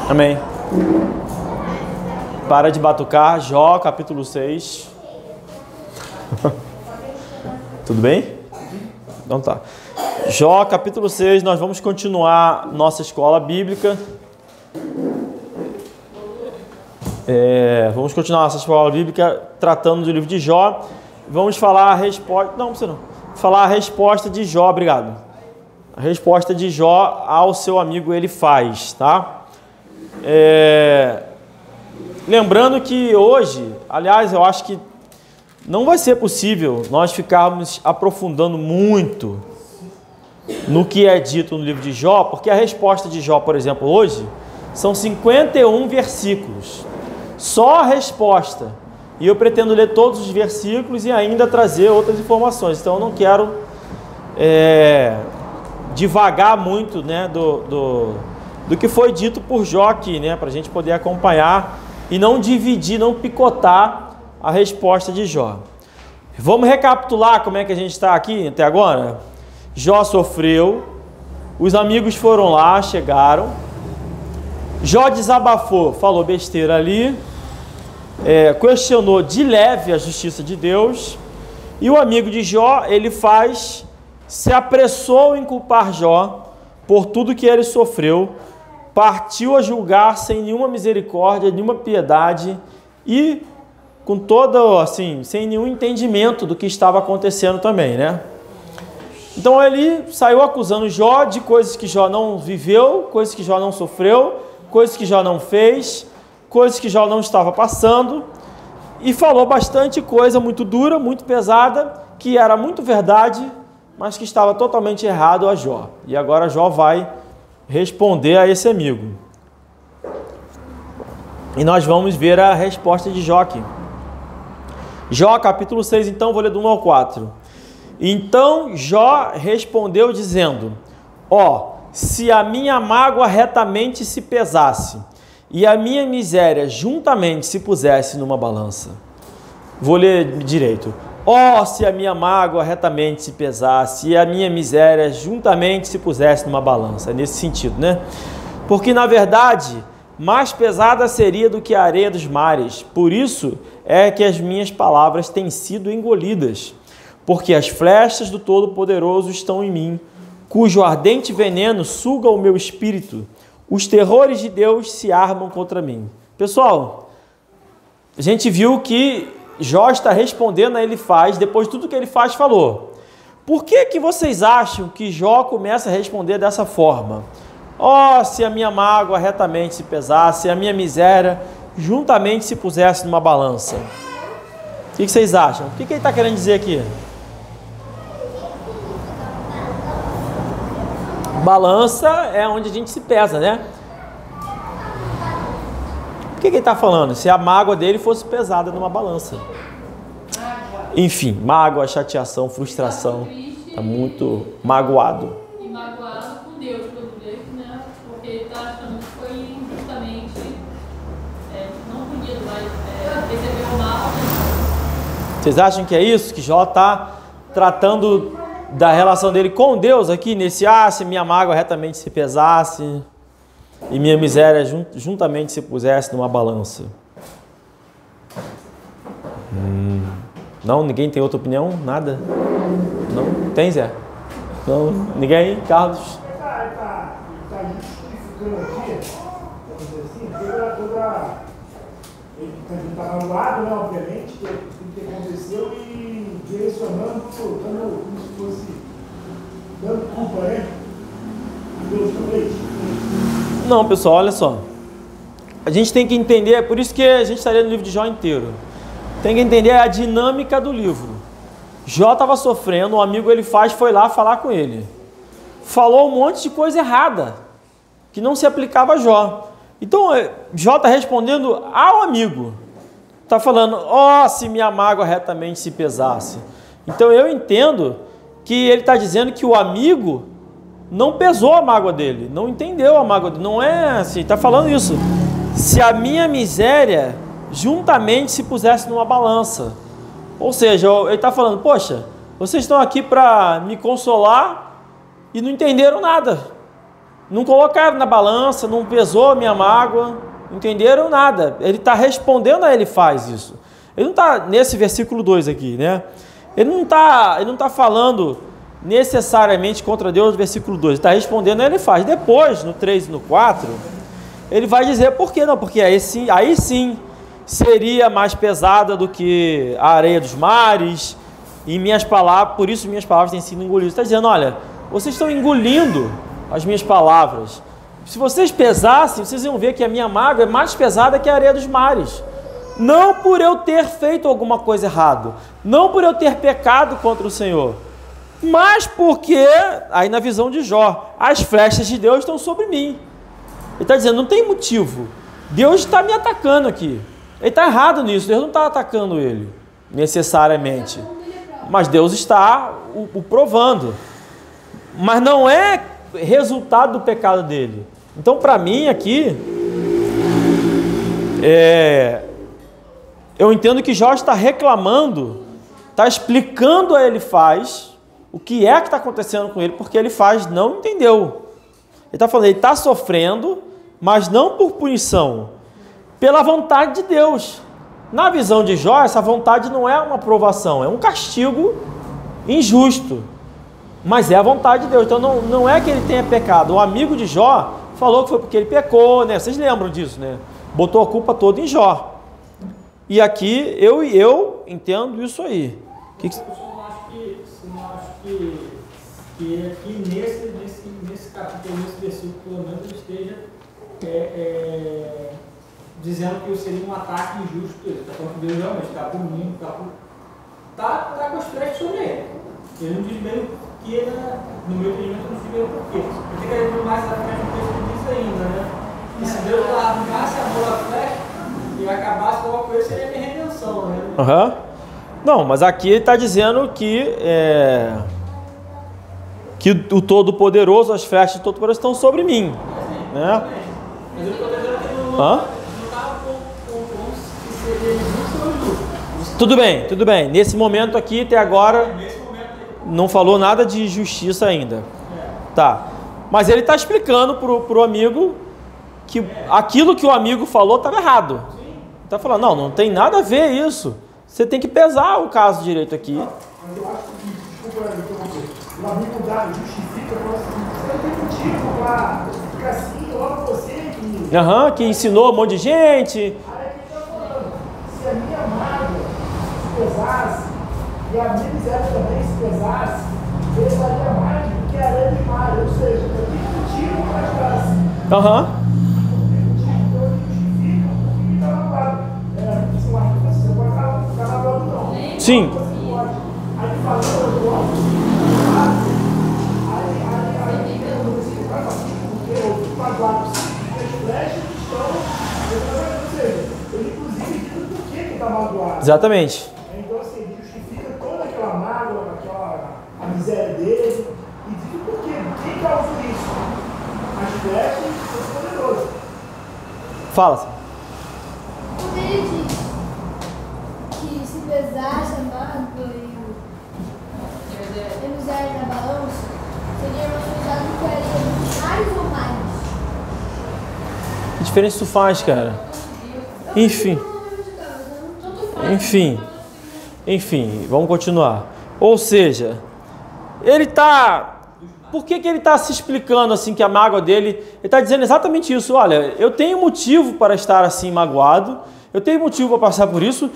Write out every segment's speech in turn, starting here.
Amém. Para de batucar. Jó, capítulo 6. Tudo bem? Então tá. Jó, capítulo 6, nós vamos continuar nossa escola bíblica. Vamos continuar nossa escola bíblica tratando do livro de Jó. Vamos falar a resposta... Não, você não. Falar a resposta de Jó, obrigado. A resposta de Jó ao seu amigo Elifaz, tá? Lembrando que hoje, aliás, eu acho que não vai ser possível nós ficarmos aprofundando muito no que é dito no livro de Jó, porque a resposta de Jó, por exemplo, hoje, são 51 versículos. Só a resposta. E eu pretendo ler todos os versículos e ainda trazer outras informações. Então eu não quero divagar muito, né, do que foi dito por Jó aqui, né, para a gente poder acompanhar e não dividir, não picotar a resposta de Jó. Vamos recapitular como é que a gente está aqui até agora? Jó sofreu, os amigos foram lá, chegaram, Jó desabafou, falou besteira ali, questionou de leve a justiça de Deus, e o amigo de Jó, Elifaz, se apressou em culpar Jó por tudo que ele sofreu, partiu a julgar sem nenhuma misericórdia, nenhuma piedade e com todo, assim, sem nenhum entendimento do que estava acontecendo também, né? Então ele saiu acusando Jó de coisas que Jó não viveu, coisas que Jó não sofreu, coisas que Jó não fez, coisas que Jó não estava passando, e falou bastante coisa muito dura, muito pesada, que era muito verdade, mas que estava totalmente errado a Jó. E agora Jó vai responder a esse amigo. E nós vamos ver a resposta de Jó aqui. Jó, capítulo 6, então, vou ler do 1 ao 4. Então Jó respondeu dizendo: se a minha mágoa retamente se pesasse, e a minha miséria juntamente se pusesse numa balança. Vou ler direito. Se a minha mágoa retamente se pesasse, e a minha miséria juntamente se pusesse numa balança. É nesse sentido, né? Porque, na verdade, mais pesada seria do que a areia dos mares. Por isso é que as minhas palavras têm sido engolidas. Porque as flechas do Todo-Poderoso estão em mim, cujo ardente veneno suga o meu espírito. Os terrores de Deus se armam contra mim. Pessoal, a gente viu que Jó está respondendo a Elifaz, depois de tudo que Elifaz falou. Por que vocês acham que Jó começa a responder dessa forma? Se a minha mágoa retamente se pesasse, se a minha miséria juntamente se pusesse numa balança. O que vocês acham? O que ele está querendo dizer aqui? Balança é onde a gente se pesa, né? O que ele está falando? Se a mágoa dele fosse pesada numa balança. Enfim, mágoa, chateação, frustração. Está muito magoado. E magoado com Deus, pelo jeito, né? Porque ele está achando que foi injustamente, não punido, mas recebeu mal. Vocês acham que é isso? Que Jó está tratando da relação dele com Deus aqui, nesse se minha mágoa retamente se pesasse e minha miséria juntamente se pusesse numa balança. Não? Ninguém tem outra opinião? Nada? Não? Tem, Zé? Não? Ninguém? Carlos? Está justificando aqui, vamos dizer assim, ele está magoado, né, obviamente, tudo que aconteceu e direcionando, dando como se fosse, dando culpa, né? Deus também. Não, pessoal, olha só. A gente tem que entender, é por isso que a gente está lendo o livro de Jó inteiro. Tem que entender a dinâmica do livro. Jó estava sofrendo, o amigo Elifaz foi lá falar com ele. Falou um monte de coisa errada, que não se aplicava a Jó. Então, Jó está respondendo ao amigo. Está falando, se minha mágoa retamente se pesasse. Então, eu entendo que ele está dizendo que o amigo não pesou a mágoa dele, não entendeu a mágoa dele. Não é assim, está falando isso. Se a minha miséria juntamente se pusesse numa balança. Ou seja, ele está falando, poxa, vocês estão aqui para me consolar e não entenderam nada. não colocaram na balança, não pesou a minha mágoa, entenderam nada. Ele está respondendo a Elifaz isso. Ele não está nesse versículo 2 aqui, né? Ele não tá falando necessariamente contra Deus no versículo 2, ele está respondendo a Elifaz. Depois, no 3 e no 4, ele vai dizer por que não, porque aí sim seria mais pesada do que a areia dos mares, e minhas palavras, por isso minhas palavras têm sido engolidas. Está dizendo, olha, vocês estão engolindo as minhas palavras. Se vocês pesassem, vocês iam ver que a minha mágoa é mais pesada que a areia dos mares. Não por eu ter feito alguma coisa errada, não por eu ter pecado contra o Senhor, mas porque, aí na visão de Jó, as flechas de Deus estão sobre mim. Ele está dizendo, não tem motivo, Deus está me atacando aqui. Ele está errado nisso, Deus não está atacando ele, necessariamente. Mas Deus está o provando. Mas não é resultado do pecado dele. Então, para mim aqui, eu entendo que Jó está reclamando, está explicando a Elifaz o que é que está acontecendo com ele, porque Elifaz não entendeu. Ele está falando, ele está sofrendo, mas não por punição, pela vontade de Deus. Na visão de Jó, essa vontade não é uma provação, é um castigo injusto, mas é a vontade de Deus. Então não é que ele tenha pecado. O amigo de Jó falou que foi porque ele pecou, né? Vocês lembram disso, né? Botou a culpa toda em Jó. E aqui eu entendo isso aí. Eu não acho que aqui nesse capítulo, nesse versículo, pelo menos ele esteja dizendo que seria um ataque injusto. Ele está falando que Deus realmente está punindo, está com as flechas sobre ele. Ele não diz bem o que, no meu entendimento, não diz bem o porquê. Eu fico querendo mais à frente do que ele diz ainda, né? E se Deus largasse a mão da flecha e acabasse com alguma coisa, seria a minha redenção, né? Uhum. Não, mas aqui ele está dizendo que o Todo-Poderoso, as flechas do Todo-Poderoso estão sobre mim. Né? Mas eu estou dizendo que não estava com se seria justo ou injusto. Tudo bem. Nesse momento aqui, até agora, não falou nada de justiça ainda. Tá. Mas ele está explicando para o amigo que aquilo que o amigo falou estava errado. Está falando, não tem nada a ver isso. Você tem que pesar o caso direito aqui. Mas eu acho que, desculpa, o amigo justifica, você não tem motivo para ficar assim, logo você que ensinou um monte de gente. Aí que está falando, se a minha mágoa se pesasse, e a minha miséria também se pesasse, pesaria mais do que a areia de mar. Ou seja, eu tenho motivo para ficar assim. Então ele justifica porque está na guarda. Você não pode ficar na guarda, não. Sim. Aí ele falou, eu gosto de porque eu magoado as flechas estão, ou seja, ele inclusive diz por que está magoado. Exatamente. Então assim, ele justifica toda aquela mágoa, a miséria dele, e diz por quê? Quem causou isso? As flechas e os poderosos. Fala-se. Quando ele diz que se pesasse a mágoa e miséria na balança, seria mais pesado que a areia dos mares ou mais? Que diferença isso faz, cara? Enfim, vamos continuar. Ou seja, ele está... Por que ele está se explicando assim que a mágoa dele... Ele está dizendo exatamente isso. Olha, eu tenho motivo para estar assim magoado, eu tenho motivo para passar por isso,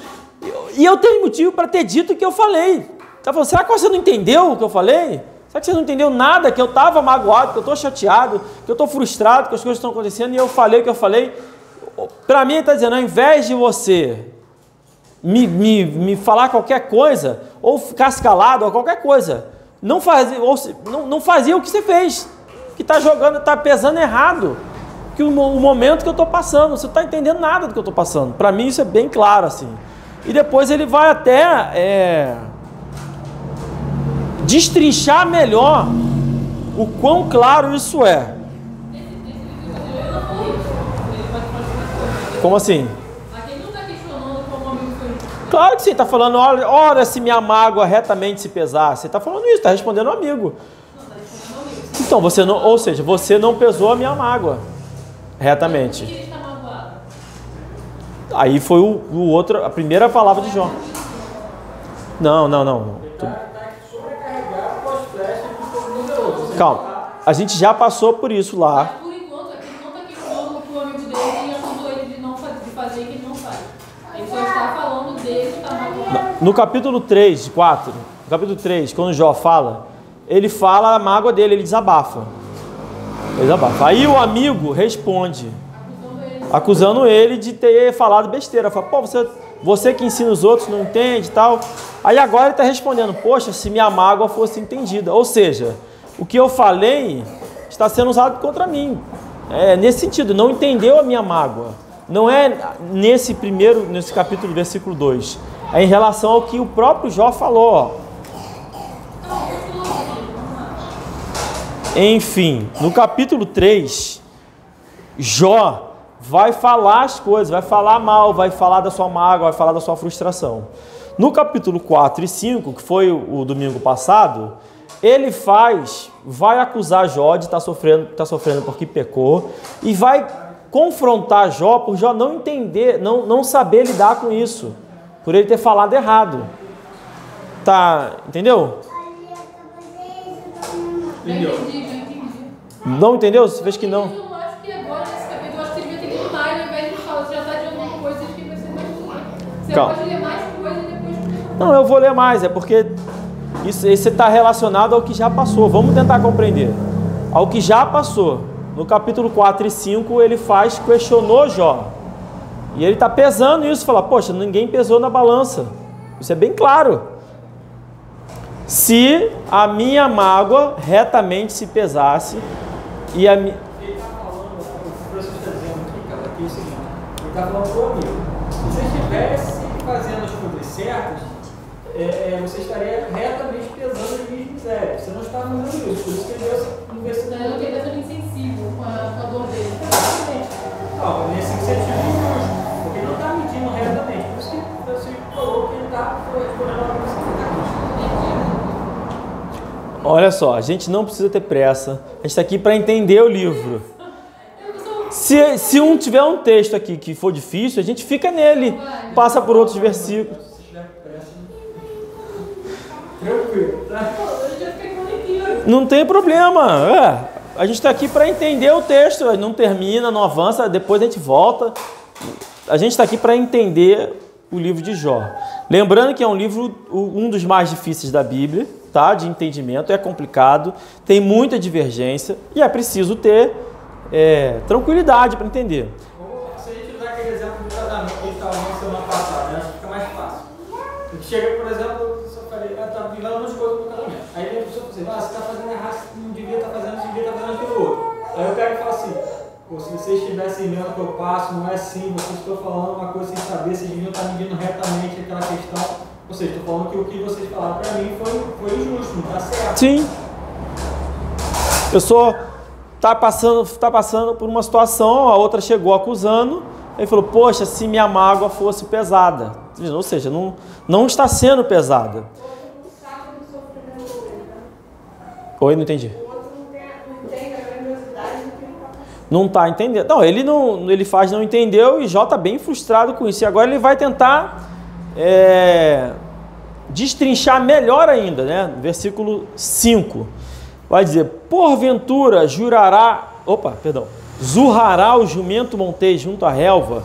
e eu tenho motivo para ter dito o que eu falei. Tá falando, será que você não entendeu o que eu falei? Será que você não entendeu nada? Que eu estava magoado, que eu estou chateado, que eu estou frustrado, que as coisas estão acontecendo e eu falei o que eu falei? Para mim ele está dizendo, ao invés de você me falar qualquer coisa, ou ficar calado, ou qualquer coisa, não fazia o que você fez, que está jogando, está pesando errado, que o momento que eu estou passando, você não está entendendo nada do que eu estou passando. Para mim isso é bem claro assim. E depois ele vai até destrinchar melhor o quão claro isso é. Como assim? Aqui ele não está questionando como o amigo foi. Claro que sim, está falando, olha se minha mágoa retamente se pesar. Você está falando isso, está respondendo ao amigo. Não, está respondendo ao amigo. Se Então, você não, ou seja, você não pesou a minha mágoa Por retamente. que ele está magoado? Aí foi a primeira palavra de Jó. Não. Está sobrecarregado com as flechas do fogo poderoso. Calma. A gente já passou por isso lá. Mas por enquanto, aqui não está questionando que o amigo dele acusou ele de não fazer, de fazer e que ele não faz. Ele só está falando dele que está magoado. No capítulo 3, 4, no capítulo 3, quando Jó fala, ele fala a mágoa dele, ele desabafa. Aí o amigo responde, acusando ele de ter falado besteira. Fala, pô, você que ensina os outros não entende e tal. Aí agora ele está respondendo, poxa, se minha mágoa fosse entendida. Ou seja, o que eu falei está sendo usado contra mim. É nesse sentido, não entendeu a minha mágoa. Não é nesse capítulo, versículo 2. É em relação ao que o próprio Jó falou. Ó. Enfim, no capítulo 3, Jó vai falar as coisas, vai falar mal, vai falar da sua mágoa, vai falar da sua frustração. No capítulo 4 e 5, que foi o domingo passado, ele vai acusar Jó de estar sofrendo porque pecou e vai confrontar Jó por Jó não entender, não saber lidar com isso, por ele ter falado errado. Tá, entendeu? Já entendi. Não entendeu? Você fez que não. Eu acho que agora, nesse capítulo, eu acho que ele vai ter que ler mais, ao invés de falar, você já está adiantando uma coisa, acho que vai ser mais curto. Você Calma. pode ler mais coisa e depois... Não, eu vou ler mais, é porque isso está relacionado ao que já passou. Vamos tentar compreender. Ao que já passou. No capítulo 4 e 5, ele questionou Jó. E ele está pesando isso, fala, poxa, ninguém pesou na balança. Isso é bem claro. Se a minha mágoa retamente se pesasse e a minha... Ele está falando, o professor está dizendo aqui, cara, aqui é o seguinte, ele está falando para o amigo. Se você estivesse fazendo as coisas certas, você estaria retamente pesando as minhas misérias. Você não está fazendo isso, por isso que ele deu no versículo. Eu estou sendo insensível com a dor dele. Não, nesse sentido injusto, porque ele não está medindo retamente. Por isso que você falou que ele está respondendo a você que está aqui. Olha só, a gente não precisa ter pressa. A gente está aqui para entender o livro. Se tiver um texto aqui que for difícil, a gente fica nele, passa por outros versículos. Se tiver pressa, tranquilo, tá? Eu já fiquei com aqui. Não tem problema. A gente está aqui para entender o texto. Não termina, não avança, depois a gente volta. A gente está aqui para entender o livro de Jó. Lembrando que é um livro, um dos mais difíceis da Bíblia, tá? De entendimento, é complicado, tem muita divergência e é preciso ter tranquilidade para entender. Se a gente usar aquele exemplo do casamento que a gente estava falando semana passada, né? Fica mais fácil. A gente chega, por exemplo, eu falei, tá vivendo umas coisas no casamento. Aí vem a pessoa e fala assim, você está fazendo errado, você não devia estar fazendo, você devia estar fazendo aquilo outro. Aí eu pego e falo assim, pô, se vocês estivessem vendo o que eu passo, não é assim, vocês estão falando uma coisa sem saber, vocês deviam estar medindo retamente aquela questão. Ou seja, estou falando que o que vocês falaram para mim foi injusto, não está certo. Sim. A pessoa está passando por uma situação, a outra chegou acusando, aí falou, poxa, se minha mágoa fosse pesada. Ou seja, não está sendo pesada. Oi, não entendi. Não está entendendo. Não, ele faz não entendeu e Jó está bem frustrado com isso. E agora ele vai tentar destrinchar melhor ainda, né? Versículo 5. Vai dizer, porventura zurrará o jumento montês junto à relva,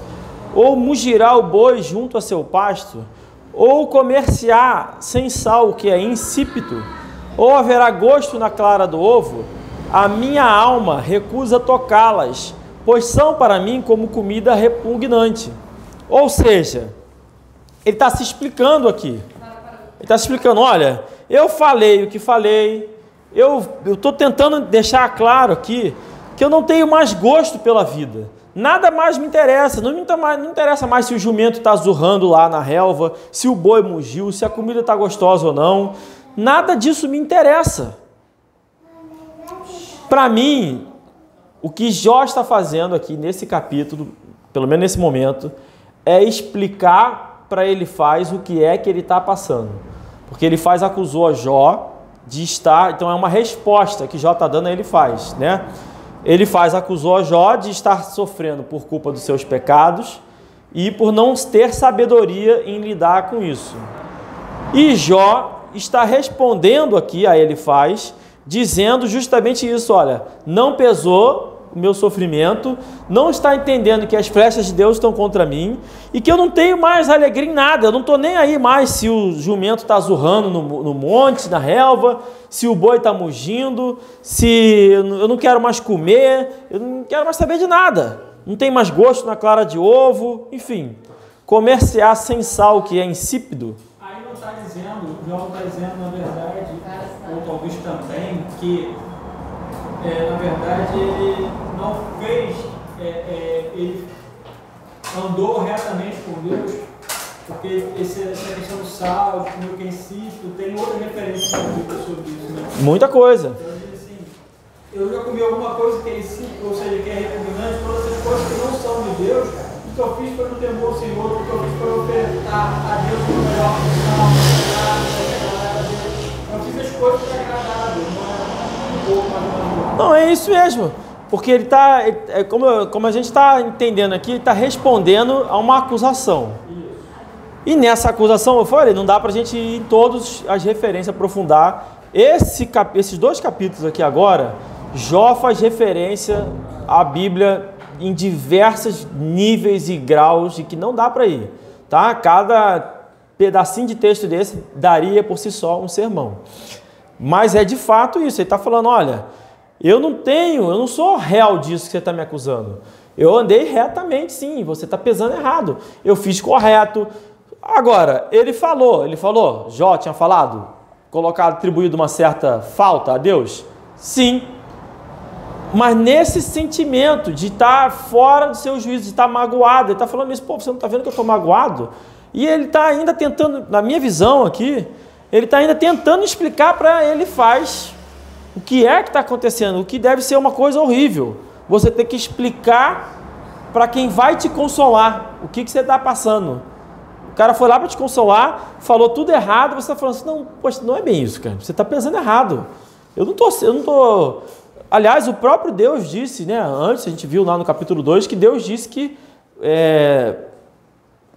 ou mugirá o boi junto a seu pasto, ou comer-se-á sem sal o que é insípido, ou haverá gosto na clara do ovo. A minha alma recusa tocá-las, pois são para mim como comida repugnante. Ou seja, ele está se explicando aqui. Ele está se explicando, olha, eu falei o que falei, eu estou tentando deixar claro aqui que eu não tenho mais gosto pela vida. Nada mais me interessa, não interessa mais se o jumento está zurrando lá na relva, se o boi mugiu, se a comida está gostosa ou não. Nada disso me interessa. Para mim, o que Jó está fazendo aqui nesse capítulo, pelo menos nesse momento, é explicar para Elifaz o que é que ele está passando. Porque Elifaz acusou a Jó de estar... Então é uma resposta que Jó está dando, aí ele faz, né? Ele acusou a Jó de estar sofrendo por culpa dos seus pecados e por não ter sabedoria em lidar com isso. E Jó está respondendo aqui, aí ele dizendo justamente isso, olha, não pesou o meu sofrimento, não está entendendo que as flechas de Deus estão contra mim e que eu não tenho mais alegria em nada, eu não estou nem aí mais se o jumento está zurrando no monte, na relva, se o boi está mugindo, se eu não quero mais comer, eu não quero mais saber de nada, não tem mais gosto na clara de ovo, enfim, comerciar sem sal, que é insípido. Aí não está dizendo, o João está dizendo, na verdade, ou talvez também, que na verdade ele não fez, ele andou retamente com Deus, porque essa questão do sal, de comer o que é insípido, tem outra referência na Bíblia sobre isso, né? Muita coisa. Então ele diz assim, eu já comi alguma coisa que é insípido, ou seja, que é repugnante, todas essas coisas que não são de Deus, o que eu fiz foi no temor ao Senhor, o que eu fiz foi ofertar a Deus o melhor função, eu fiz as coisas para agradar a Deus, não é um pouco mais ou menos. Não, é isso mesmo, porque ele está, como a gente está entendendo aqui, ele está respondendo a uma acusação. E nessa acusação, eu falei, não dá para a gente ir em todas as referências, aprofundar. Esses 2 capítulos aqui agora, Jó faz referência à Bíblia em diversos níveis e graus de que não dá para ir. Tá? Cada pedacinho de texto desse daria por si só um sermão. Mas é de fato isso, ele está falando, olha, eu não sou réu disso que você está me acusando. Eu andei retamente, sim, você está pesando errado. Eu fiz correto. Agora, ele falou, Jó tinha falado, atribuído uma certa falta a Deus? Sim. Mas nesse sentimento de estar fora do seu juízo, de estar magoado, ele está falando isso, você não está vendo que eu estou magoado? E ele está ainda tentando, na minha visão aqui, ele está ainda tentando explicar para ele o que é que está acontecendo, o que deve ser uma coisa horrível. Você tem que explicar para quem vai te consolar o que você está passando. O cara foi lá para te consolar, falou tudo errado, você está falando assim, não, poxa, não é bem isso, cara, você está pensando errado. Eu não estou... Aliás, o próprio Deus disse, né, antes a gente viu lá no capítulo 2, que Deus disse que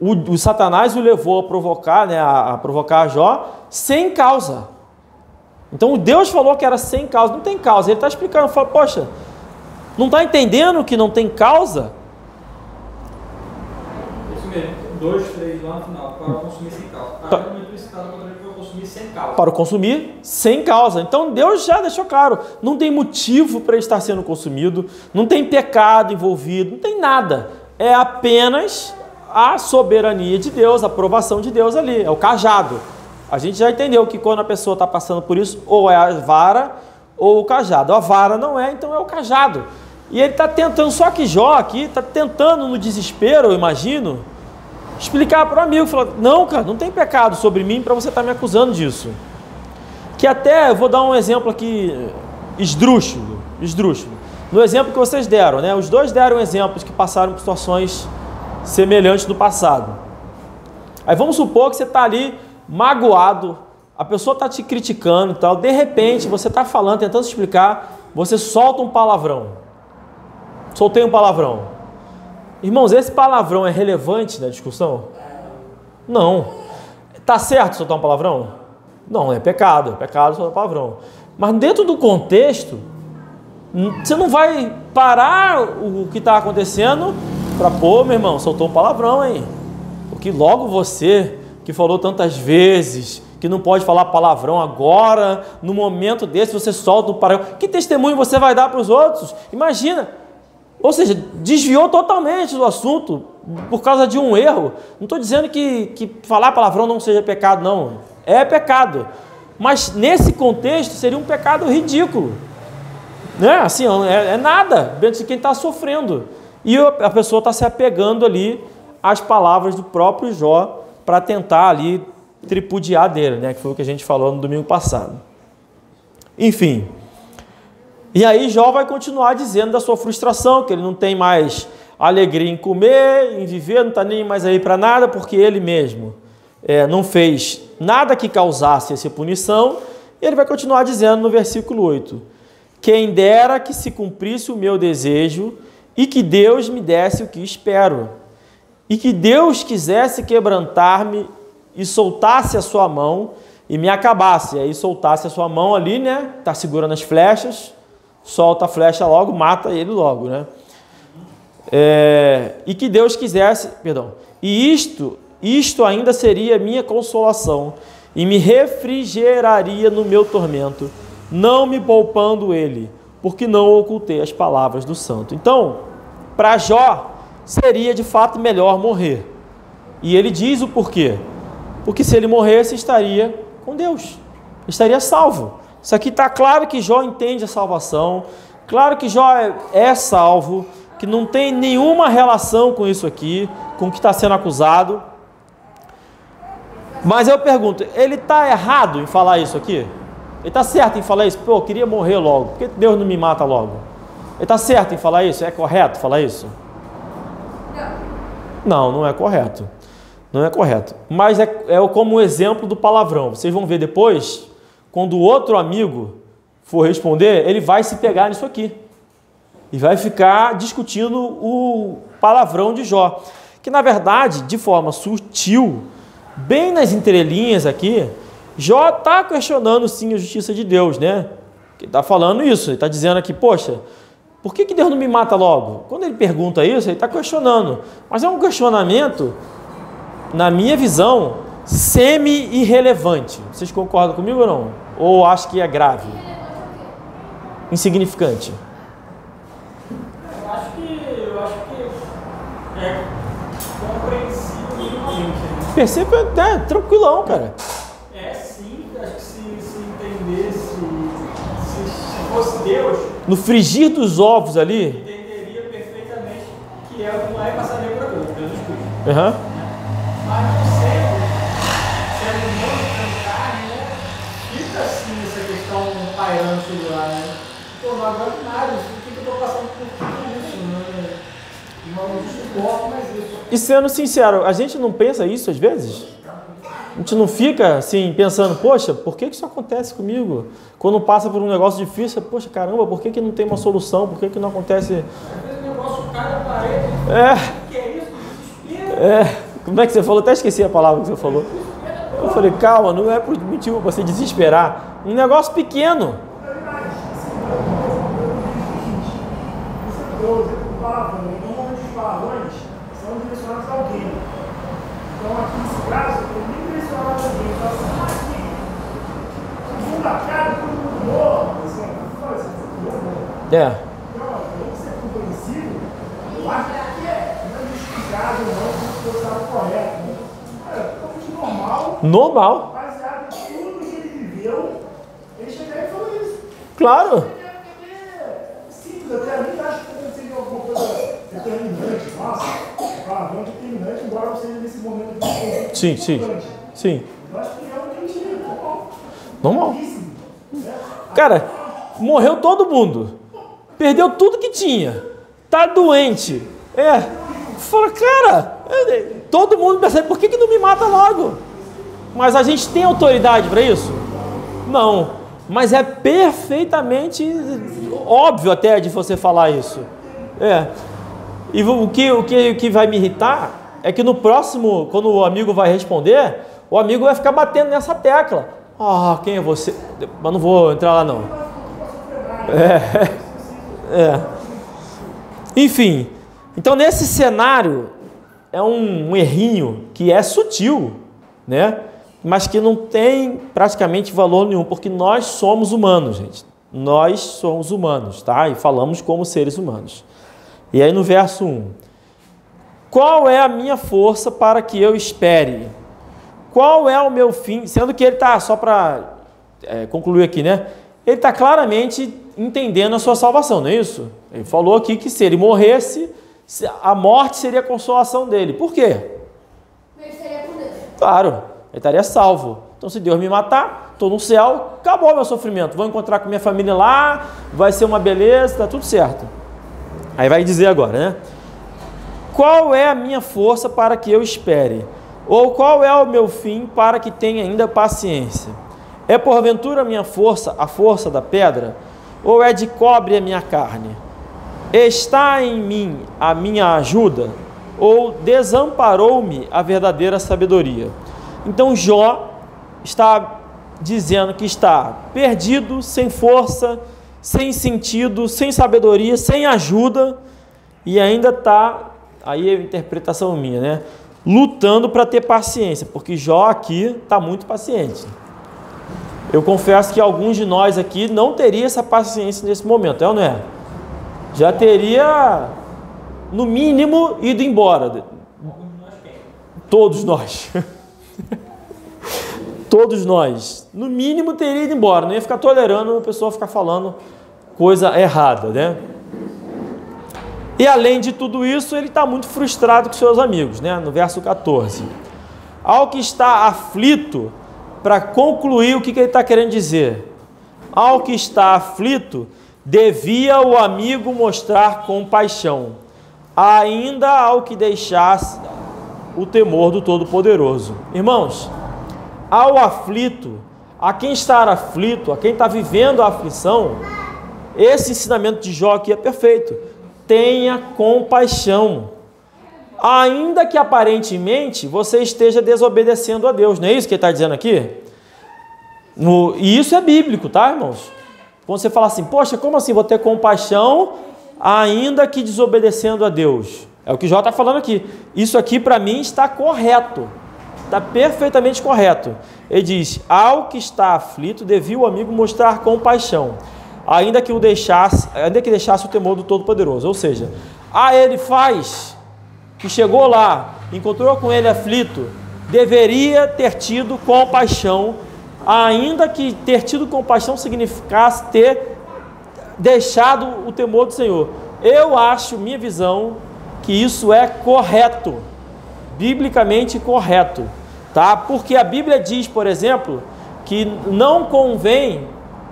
o Satanás o levou a provocar, né, a provocar Jó sem causa. Então Deus falou que era sem causa, não tem causa. Ele está explicando, fala, poxa, não está entendendo que não tem causa? Isso mesmo, 2, 3 lá no final, para consumir sem causa. Consumir sem causa. Para o consumir sem causa. Então Deus já deixou claro, não tem motivo para estar sendo consumido, não tem pecado envolvido, não tem nada. É apenas a soberania de Deus, a aprovação de Deus ali, é o cajado. A gente já entendeu que quando a pessoa está passando por isso, ou é a vara ou o cajado. A vara não é, então é o cajado. E ele está tentando, só que Jó aqui está tentando no desespero, eu imagino, explicar para o amigo, falar, não, cara, não tem pecado sobre mim para você estar me acusando disso. Que até, eu vou dar um exemplo aqui, esdrúxulo. No exemplo que vocês deram, né? Os dois deram exemplos que passaram por situações semelhantes no passado. Aí vamos supor que você está ali magoado, a pessoa está te criticando e tal, de repente você está falando, tentando explicar, você solta um palavrão. Soltei um palavrão. Irmãos, esse palavrão é relevante na discussão? Não. Está certo soltar um palavrão? Não, é pecado soltar um palavrão. Mas dentro do contexto, você não vai parar o que está acontecendo para, pô, meu irmão, soltou um palavrão, hein? Porque logo você, que falou tantas vezes que não pode falar palavrão agora, no momento desse você solta um palavrão. Que testemunho você vai dar para os outros? Imagina. Ou seja, desviou totalmente do assunto por causa de um erro. Não estou dizendo que falar palavrão não seja pecado, não. É pecado. Mas nesse contexto seria um pecado ridículo. Né? Assim, é nada diante de quem está sofrendo. E a pessoa está se apegando ali às palavras do próprio Jó para tentar ali tripudiar dele, né? Que foi o que a gente falou no domingo passado. Enfim. E aí Jó vai continuar dizendo da sua frustração, que ele não tem mais alegria em comer, em viver, não está nem mais aí para nada, porque ele mesmo não fez nada que causasse essa punição, E ele vai continuar dizendo no versículo 8: quem dera que se cumprisse o meu desejo e que Deus me desse o que espero, e que Deus quisesse quebrantar-me e soltasse a sua mão e me acabasse. E aí soltasse a sua mão ali, né? Tá segurando as flechas, solta a flecha logo, mata ele logo, né? E que Deus quisesse, e isto ainda seria minha consolação e me refrigeraria no meu tormento, não me poupando ele, porque não ocultei as palavras do santo. Então, para Jó, seria de fato melhor morrer. E ele diz o porquê. Porque se ele morresse, estaria com Deus, estaria salvo. Isso aqui está claro que Jó entende a salvação, claro que Jó é salvo, que não tem nenhuma relação com isso aqui, com o que está sendo acusado. Mas eu pergunto, ele está errado em falar isso aqui? Ele está certo em falar isso? Pô, eu queria morrer logo, por que Deus não me mata logo? Ele está certo em falar isso? É correto falar isso? Não, não é correto. Não é correto. Mas é como um exemplo do palavrão. Vocês vão ver depois, quando o outro amigo for responder, ele vai se pegar nisso aqui. E vai ficar discutindo o palavrão de Jó. Que, na verdade, de forma sutil, bem nas entrelinhas aqui, Jó está questionando, sim, a justiça de Deus, né? Ele está falando isso, ele está dizendo aqui, poxa, por que Deus não me mata logo? Quando ele pergunta isso, ele está questionando. Mas é um questionamento, na minha visão, semi-irrelevante. Vocês concordam comigo ou não? Ou acham que é grave? Insignificante? Eu acho que é compreensível minimamente. Perceba, tranquilão, cara. Sim, acho que se entendesse, se fosse Deus, no frigir dos ovos ali, entenderia perfeitamente que não é passaria por aquilo, Deus escuta. Uhum. Mas não sendo humano, sendo carne, né? Fica assim essa questão pairando sobre lá, né? Pô, não aguento nada, por que eu estou passando por tudo isso, né? Não suporto mais isso. E sendo sincero, a gente não pensa isso às vezes? A gente não fica assim pensando, poxa, por que isso acontece comigo? Quando passa por um negócio difícil, poxa, caramba, por que não tem uma solução? Por que não acontece? Às vezes o negócio cai na parede. Que é isso? Desespero. Como é que você falou? Até esqueci a palavra que você falou. Eu falei, calma, não é por motivo para você desesperar. Um negócio pequeno. Normalmente os palavrões são direcionados a alguém. Então, aqui nesse caso, eu nem direcionava a alguém. Então, assim, segundo a cara, todo mundo morre. É. Então, além de ser compreensível, eu acho que não é justificado, não, se fosse algo correto. É totalmente normal. Normal. Baseado em tudo que ele viveu, ele chegar e falou isso. Claro. Simples, até a mim acho que seria alguma coisa determinante. Nossa, palavrão determinante, embora não seja nesse momento de Sim. Eu acho que realmente normal. Cara, morreu todo mundo. Perdeu tudo que tinha. Tá doente. Fala, cara, todo mundo percebe, por que não me mata logo? Mas a gente tem autoridade para isso? Não. Mas é perfeitamente óbvio até de você falar isso. E o que vai me irritar é que no próximo, quando o amigo vai responder, o amigo vai ficar batendo nessa tecla. Quem é você? Mas não vou entrar lá não. Enfim, então nesse cenário é um errinho que é sutil, né? Mas que não tem praticamente valor nenhum, porque nós somos humanos, gente. Nós somos humanos, tá? E falamos como seres humanos. E aí no verso 1, qual é a minha força para que eu espere? Qual é o meu fim? Sendo que ele está, só para concluir aqui, né? Ele está claramente entendendo a sua salvação, não é isso? Ele falou aqui que se ele morresse, a morte seria a consolação dele. Por quê? Ele seria com Deus. Claro, ele estaria salvo. Então, se Deus me matar, estou no céu, acabou o meu sofrimento. Vou encontrar com minha família lá, vai ser uma beleza, está tudo certo. Aí vai dizer agora, né? Qual é a minha força para que eu espere? Ou qual é o meu fim para que tenha ainda paciência? É porventura a minha força a força da pedra? Ou é de cobre a minha carne? Está em mim a minha ajuda? Ou desamparou-me a verdadeira sabedoria? Então Jó está dizendo que está perdido, sem força, sem sentido, sem sabedoria, sem ajuda, e ainda está, aí é a interpretação minha, né? Lutando para ter paciência, porque Jó aqui está muito paciente. Eu confesso que alguns de nós aqui não teria essa paciência nesse momento, é ou não é? Já teria, no mínimo, ido embora. Todos nós. Todos nós. No mínimo teria ido embora. Não ia ficar tolerando a pessoa ficar falando coisa errada, né? E além de tudo isso, ele está muito frustrado com seus amigos, né? No verso 14. Ao que está aflito, para concluir o que ele está querendo dizer. Ao que está aflito, devia o amigo mostrar compaixão, ainda ao que deixasse o temor do Todo-Poderoso. Irmãos, ao aflito, a quem está aflito, a quem está vivendo a aflição, esse ensinamento de Jó aqui é perfeito. Tenha compaixão, ainda que aparentemente você esteja desobedecendo a Deus. Não é isso que ele está dizendo aqui? E isso é bíblico, tá, irmãos? Quando você fala assim, poxa, como assim vou ter compaixão ainda que desobedecendo a Deus? É o que Jó está falando aqui. Isso aqui para mim está correto, está perfeitamente correto. Ele diz, ao que está aflito, devia o amigo mostrar compaixão, ainda que deixasse o temor do Todo-Poderoso. Ou seja, ele faz, que chegou lá, encontrou com ele aflito, deveria ter tido compaixão, ainda que ter tido compaixão significasse ter deixado o temor do Senhor. Eu acho, minha visão, que isso é correto, biblicamente correto, tá? Porque a Bíblia diz, por exemplo, que não convém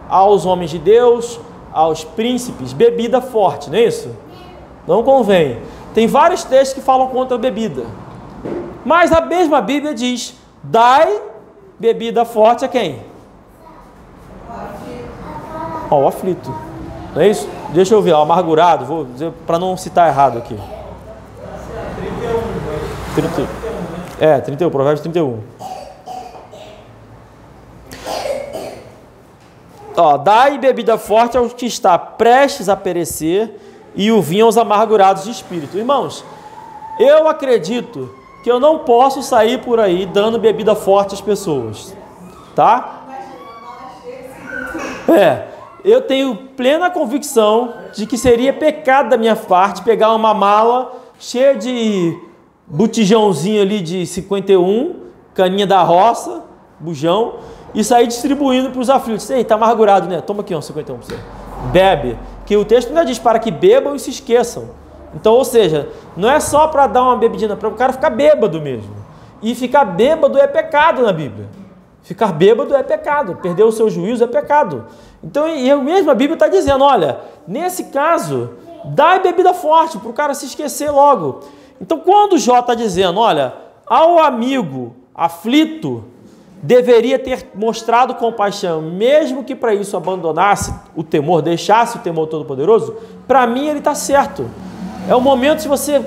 aos homens de Deus, aos príncipes, bebida forte, não é isso? Não convém. Tem vários textos que falam contra a bebida, mas a mesma Bíblia diz, dai bebida forte a quem? Ao aflito. Não é isso? Deixa eu ver, amargurado, vou dizer para não citar errado aqui. 31, Provérbios 31. Dai bebida forte ao que está prestes a perecer e o vinho aos amargurados de espírito. Irmãos, eu acredito que eu não posso sair por aí dando bebida forte às pessoas, tá? Eu tenho plena convicção de que seria pecado da minha parte pegar uma mala cheia de botijãozinho ali de 51, caninha da roça, bujão, e sair distribuindo para os aflitos. Ei, tá amargurado, né? Toma aqui, 51 para você. Bebe. Que o texto ainda diz para que bebam e se esqueçam. Então, ou seja, não é só para dar uma bebidinha, para o cara ficar bêbado mesmo. E ficar bêbado é pecado na Bíblia. Ficar bêbado é pecado. Perder o seu juízo é pecado. Então, eu mesmo, a Bíblia está dizendo, olha, nesse caso, dá bebida forte para o cara se esquecer logo. Então, quando Jó está dizendo, olha, ao amigo aflito, deveria ter mostrado compaixão, mesmo que para isso abandonasse o temor, deixasse o temor Todo-Poderoso, para mim ele está certo. É o momento de você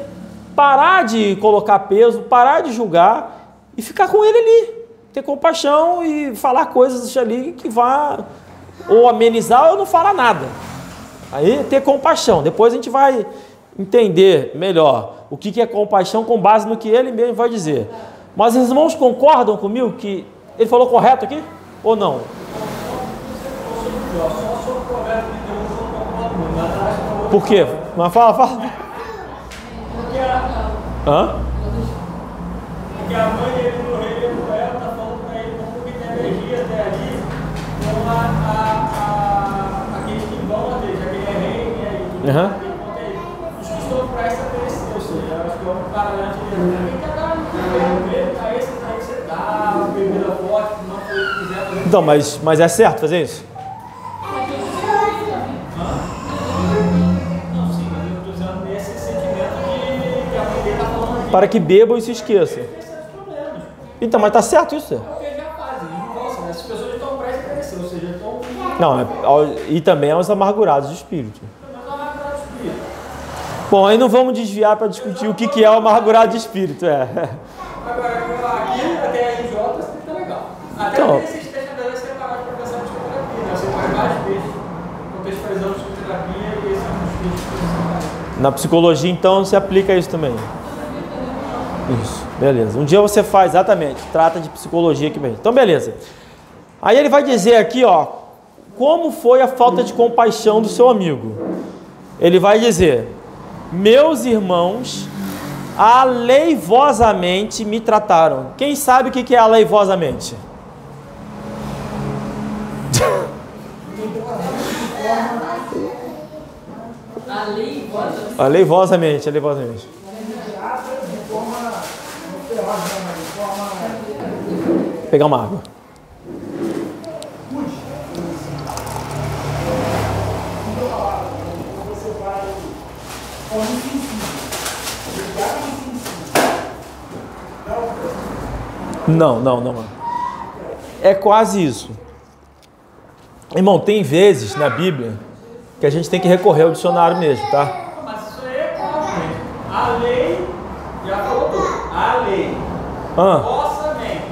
parar de colocar peso, parar de julgar e ficar com ele ali. Ter compaixão e falar coisas ali que vá ou amenizar ou não falar nada. Aí ter compaixão. Depois a gente vai entender melhor o que é compaixão com base no que ele mesmo vai dizer. Mas os irmãos concordam comigo que ele falou correto aqui? Ou não? Por quê? Mas fala. Hã? Porque a mãe dele no rei de Israel está falando para ele como que tem energia até ali com aqueles que vão a Deus, já que ele é rei e aí tudo os que estão prestes a perecer, ou seja, eu acho que é um paralelo de a esse aí você dá bebida forte, não foi o que quiser. Então, mas é certo fazer isso? Não, sim, mas eu estou usando esse sentimento que a mãe dele está falando. Para que bebam e se esqueçam. Então, mas está certo isso? É o que eles já fazem, eles não gostam, né? As pessoas estão prestes Não, e também aos amargurados de espírito. Bom, aí não vamos desviar para discutir o que é o amargurado de espírito. Agora, aqui até a IJ tá legal. Até então, esses textos devem ser parados para pensar em psicoterapia, né? Você vai várias vezes contextualizando psicoterapia e esse é um dos textos que você na psicologia, então, se aplica isso também. Isso, beleza. Um dia você faz, exatamente, trata de psicologia aqui mesmo. Então, beleza. Aí ele vai dizer aqui, ó, como foi a falta de compaixão do seu amigo. Ele vai dizer: meus irmãos aleivosamente me trataram. Quem sabe o que é aleivosamente? Aleivosamente. Vou pegar uma água. Não. É quase isso. Irmão, tem vezes na Bíblia que a gente tem que recorrer ao dicionário mesmo, tá? Mas isso aí é claro. A lei, já falou tudo. A lei. Vossa mente.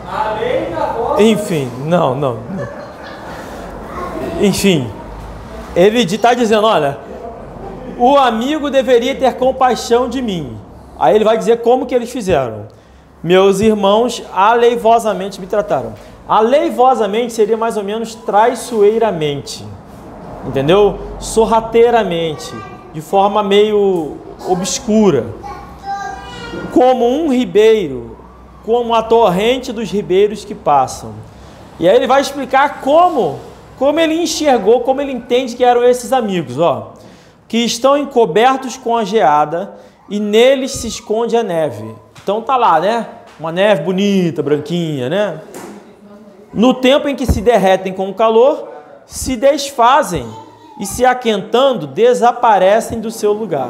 A lei da vossa. Enfim, não. Enfim, ele está dizendo, olha, o amigo deveria ter compaixão de mim. Aí ele vai dizer como que eles fizeram. Meus irmãos aleivosamente me trataram. Aleivosamente seria mais ou menos traiçoeiramente, entendeu? Sorrateiramente, de forma meio obscura, como um ribeiro, como a torrente dos ribeiros que passam. E aí ele vai explicar como ele enxergou, como ele entende que eram esses amigos, ó, que estão encobertos com a geada e neles se esconde a neve. Então tá lá, né? Uma neve bonita, branquinha, né? No tempo em que se derretem com o calor, se desfazem e, se aquentando, desaparecem do seu lugar.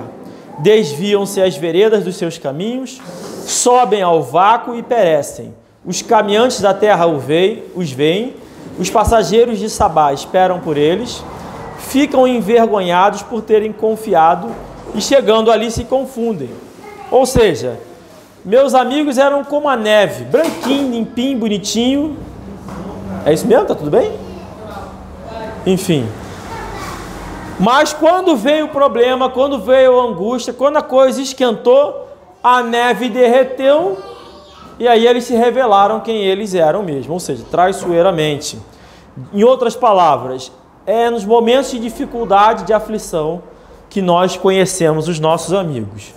Desviam-se as veredas dos seus caminhos, sobem ao vácuo e perecem. Os caminhantes da terra os veem, os passageiros de Sabá esperam por eles, ficam envergonhados por terem confiado e, chegando ali, se confundem. Ou seja, meus amigos eram como a neve, branquinho, limpinho, bonitinho. É isso mesmo? Tá tudo bem? Enfim. Mas quando veio o problema, quando veio a angústia, quando a coisa esquentou, a neve derreteu e aí eles se revelaram quem eles eram mesmo, ou seja, traiçoeiramente. Em outras palavras, é nos momentos de dificuldade, de aflição, que nós conhecemos os nossos amigos.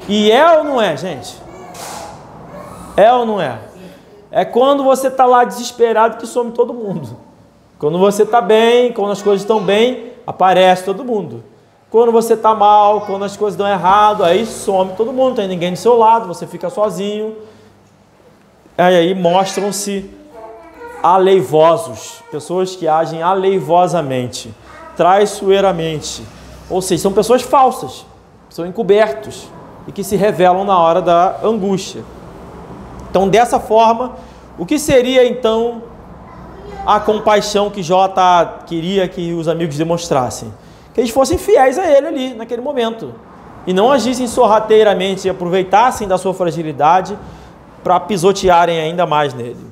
E é ou não é, gente? É ou não é? É quando você está lá desesperado que some todo mundo. Quando você está bem, quando as coisas estão bem, aparece todo mundo. Quando você está mal, quando as coisas dão errado, aí some todo mundo, não tem ninguém do seu lado, você fica sozinho. Aí mostram-se aleivosos, pessoas que agem aleivosamente, traiçoeiramente. Ou seja, são pessoas falsas, são encobertos e que se revelam na hora da angústia. Então, dessa forma, o que seria então a compaixão que Jó queria que os amigos demonstrassem? Que eles fossem fiéis a ele ali, naquele momento, e não agissem sorrateiramente e aproveitassem da sua fragilidade para pisotearem ainda mais nele.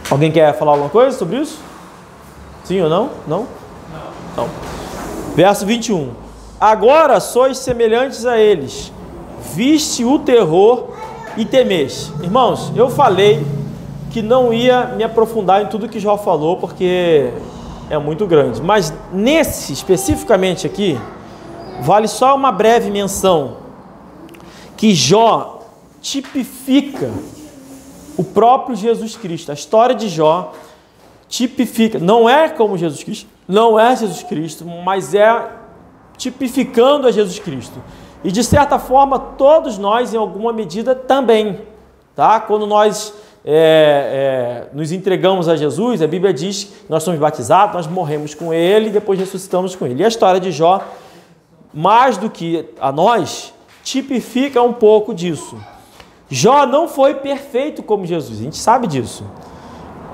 Alguém quer falar alguma coisa sobre isso? Sim ou não? Não? Não. Verso 21. Agora sois semelhantes a eles, viste o terror e temeste. Irmãos, eu falei que não ia me aprofundar em tudo que Jó falou, porque é muito grande. Mas nesse, especificamente aqui, vale só uma breve menção, que Jó tipifica o próprio Jesus Cristo. A história de Jó tipifica, não é como Jesus Cristo, não é Jesus Cristo, mas é tipificando a Jesus Cristo. E de certa forma, todos nós, em alguma medida, também. Tá? Quando nós nos entregamos a Jesus, a Bíblia diz que nós somos batizados, nós morremos com Ele e depois ressuscitamos com Ele. E a história de Jó, mais do que a nós, tipifica um pouco disso. Jó não foi perfeito como Jesus, a gente sabe disso.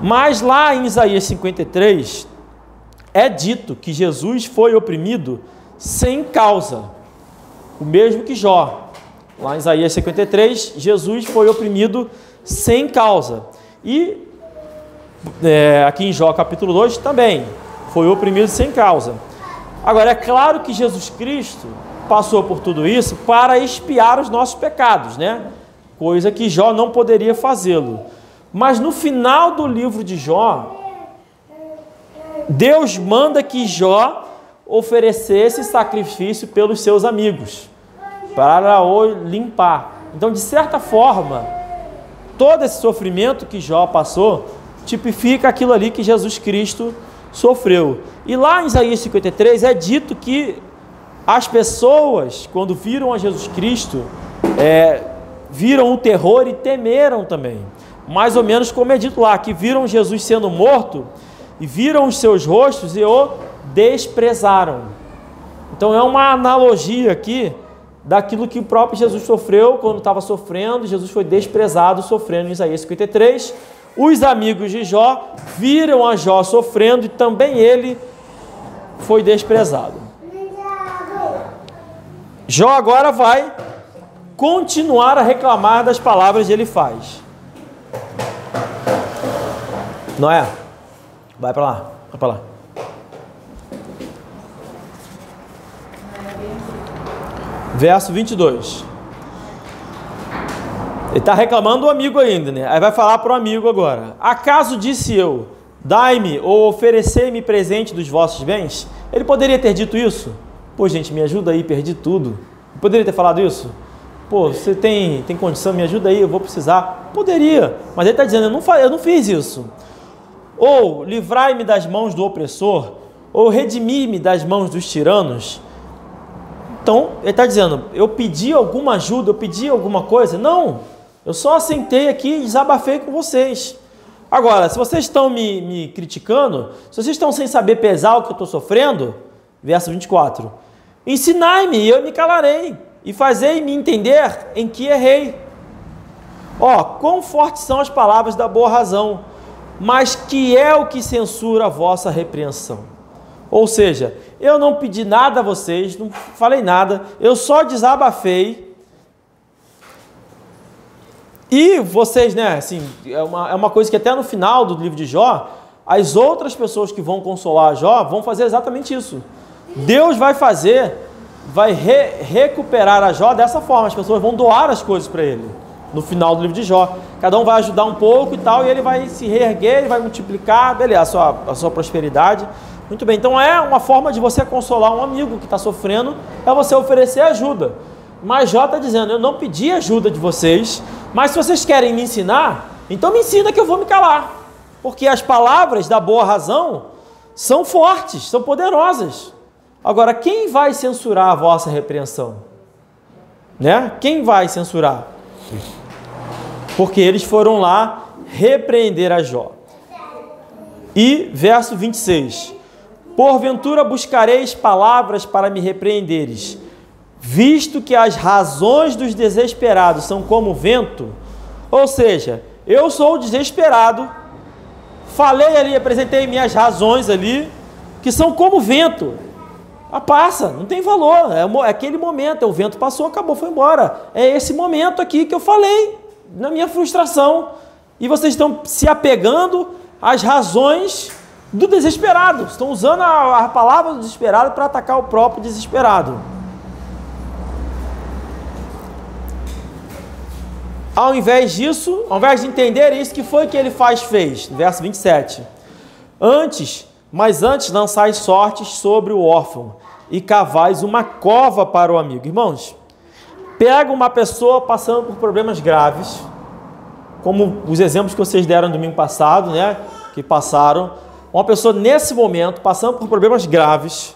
Mas lá em Isaías 53, é dito que Jesus foi oprimido sem causa, o mesmo que Jó. Lá em Isaías 53, Jesus foi oprimido sem causa. E aqui em Jó capítulo 2 também, foi oprimido sem causa. Agora, é claro que Jesus Cristo passou por tudo isso para expiar os nossos pecados, né? Coisa que Jó não poderia fazê-lo. Mas no final do livro de Jó, Deus manda que Jó oferecesse sacrifício pelos seus amigos, para o limpar. Então, de certa forma, todo esse sofrimento que Jó passou, tipifica aquilo ali que Jesus Cristo sofreu. E lá em Isaías 53 é dito que as pessoas, quando viram a Jesus Cristo, viram o terror e temeram também. Mais ou menos como é dito lá, que viram Jesus sendo morto e viram os seus rostos e o desprezaram. Então é uma analogia aqui daquilo que o próprio Jesus sofreu quando estava sofrendo. Jesus foi desprezado sofrendo em Isaías 53. Os amigos de Jó viram a Jó sofrendo e também ele foi desprezado. Jó agora vai continuar a reclamar das palavras que ele faz. Noé, vai para lá, vai para lá. Verso 22. Ele está reclamando do amigo ainda, né? Aí vai falar para o amigo agora. Acaso disse eu, dai-me ou oferecei-me presente dos vossos bens? Ele poderia ter dito isso? Pô, gente, me ajuda aí, perdi tudo. Ele poderia ter falado isso? Pô, você tem condição, me ajuda aí, eu vou precisar. Poderia, mas ele está dizendo, eu não fiz isso. Ou livrai-me das mãos do opressor, ou redimi-me das mãos dos tiranos. Então, ele está dizendo, eu pedi alguma ajuda, eu pedi alguma coisa? Não, eu só sentei aqui e desabafei com vocês. Agora, se vocês estão me criticando, se vocês estão sem saber pesar o que eu estou sofrendo, verso 24, ensinai-me e eu me calarei, e fazei-me entender em que errei. Ó, quão fortes são as palavras da boa razão, mas que é o que censura a vossa repreensão. Ou seja, eu não pedi nada a vocês, não falei nada, eu só desabafei. E vocês, né, assim, é uma coisa que até no final do livro de Jó, as outras pessoas que vão consolar Jó vão fazer exatamente isso. Deus vai recuperar a Jó dessa forma, as pessoas vão doar as coisas para ele. No final do livro de Jó, cada um vai ajudar um pouco e tal, e ele vai se reerguer, ele vai multiplicar, beleza, a sua prosperidade. Muito bem, então é uma forma de você consolar um amigo que está sofrendo, é você oferecer ajuda. Mas Jó está dizendo, eu não pedi ajuda de vocês, mas se vocês querem me ensinar, então me ensina que eu vou me calar. Porque as palavras da boa razão são fortes, são poderosas. Agora, quem vai censurar a vossa repreensão? Né? Quem vai censurar? Porque eles foram lá repreender a Jó. E verso 26. Porventura buscareis palavras para me repreenderes, visto que as razões dos desesperados são como vento. Ou seja, eu sou desesperado, falei ali, apresentei minhas razões ali, que são como vento. Passa, não tem valor, é aquele momento, o vento passou, acabou, foi embora. É esse momento aqui que eu falei, na minha frustração, e vocês estão se apegando às razões do desesperado, estão usando a palavra do desesperado para atacar o próprio desesperado. Ao invés disso, ao invés de entender isso, que foi que ele fez? Verso 27. Mas antes lançais sortes sobre o órfão e cavais uma cova para o amigo. Irmãos, pega uma pessoa passando por problemas graves, como os exemplos que vocês deram no domingo passado, né? Que passaram. Uma pessoa nesse momento, passando por problemas graves,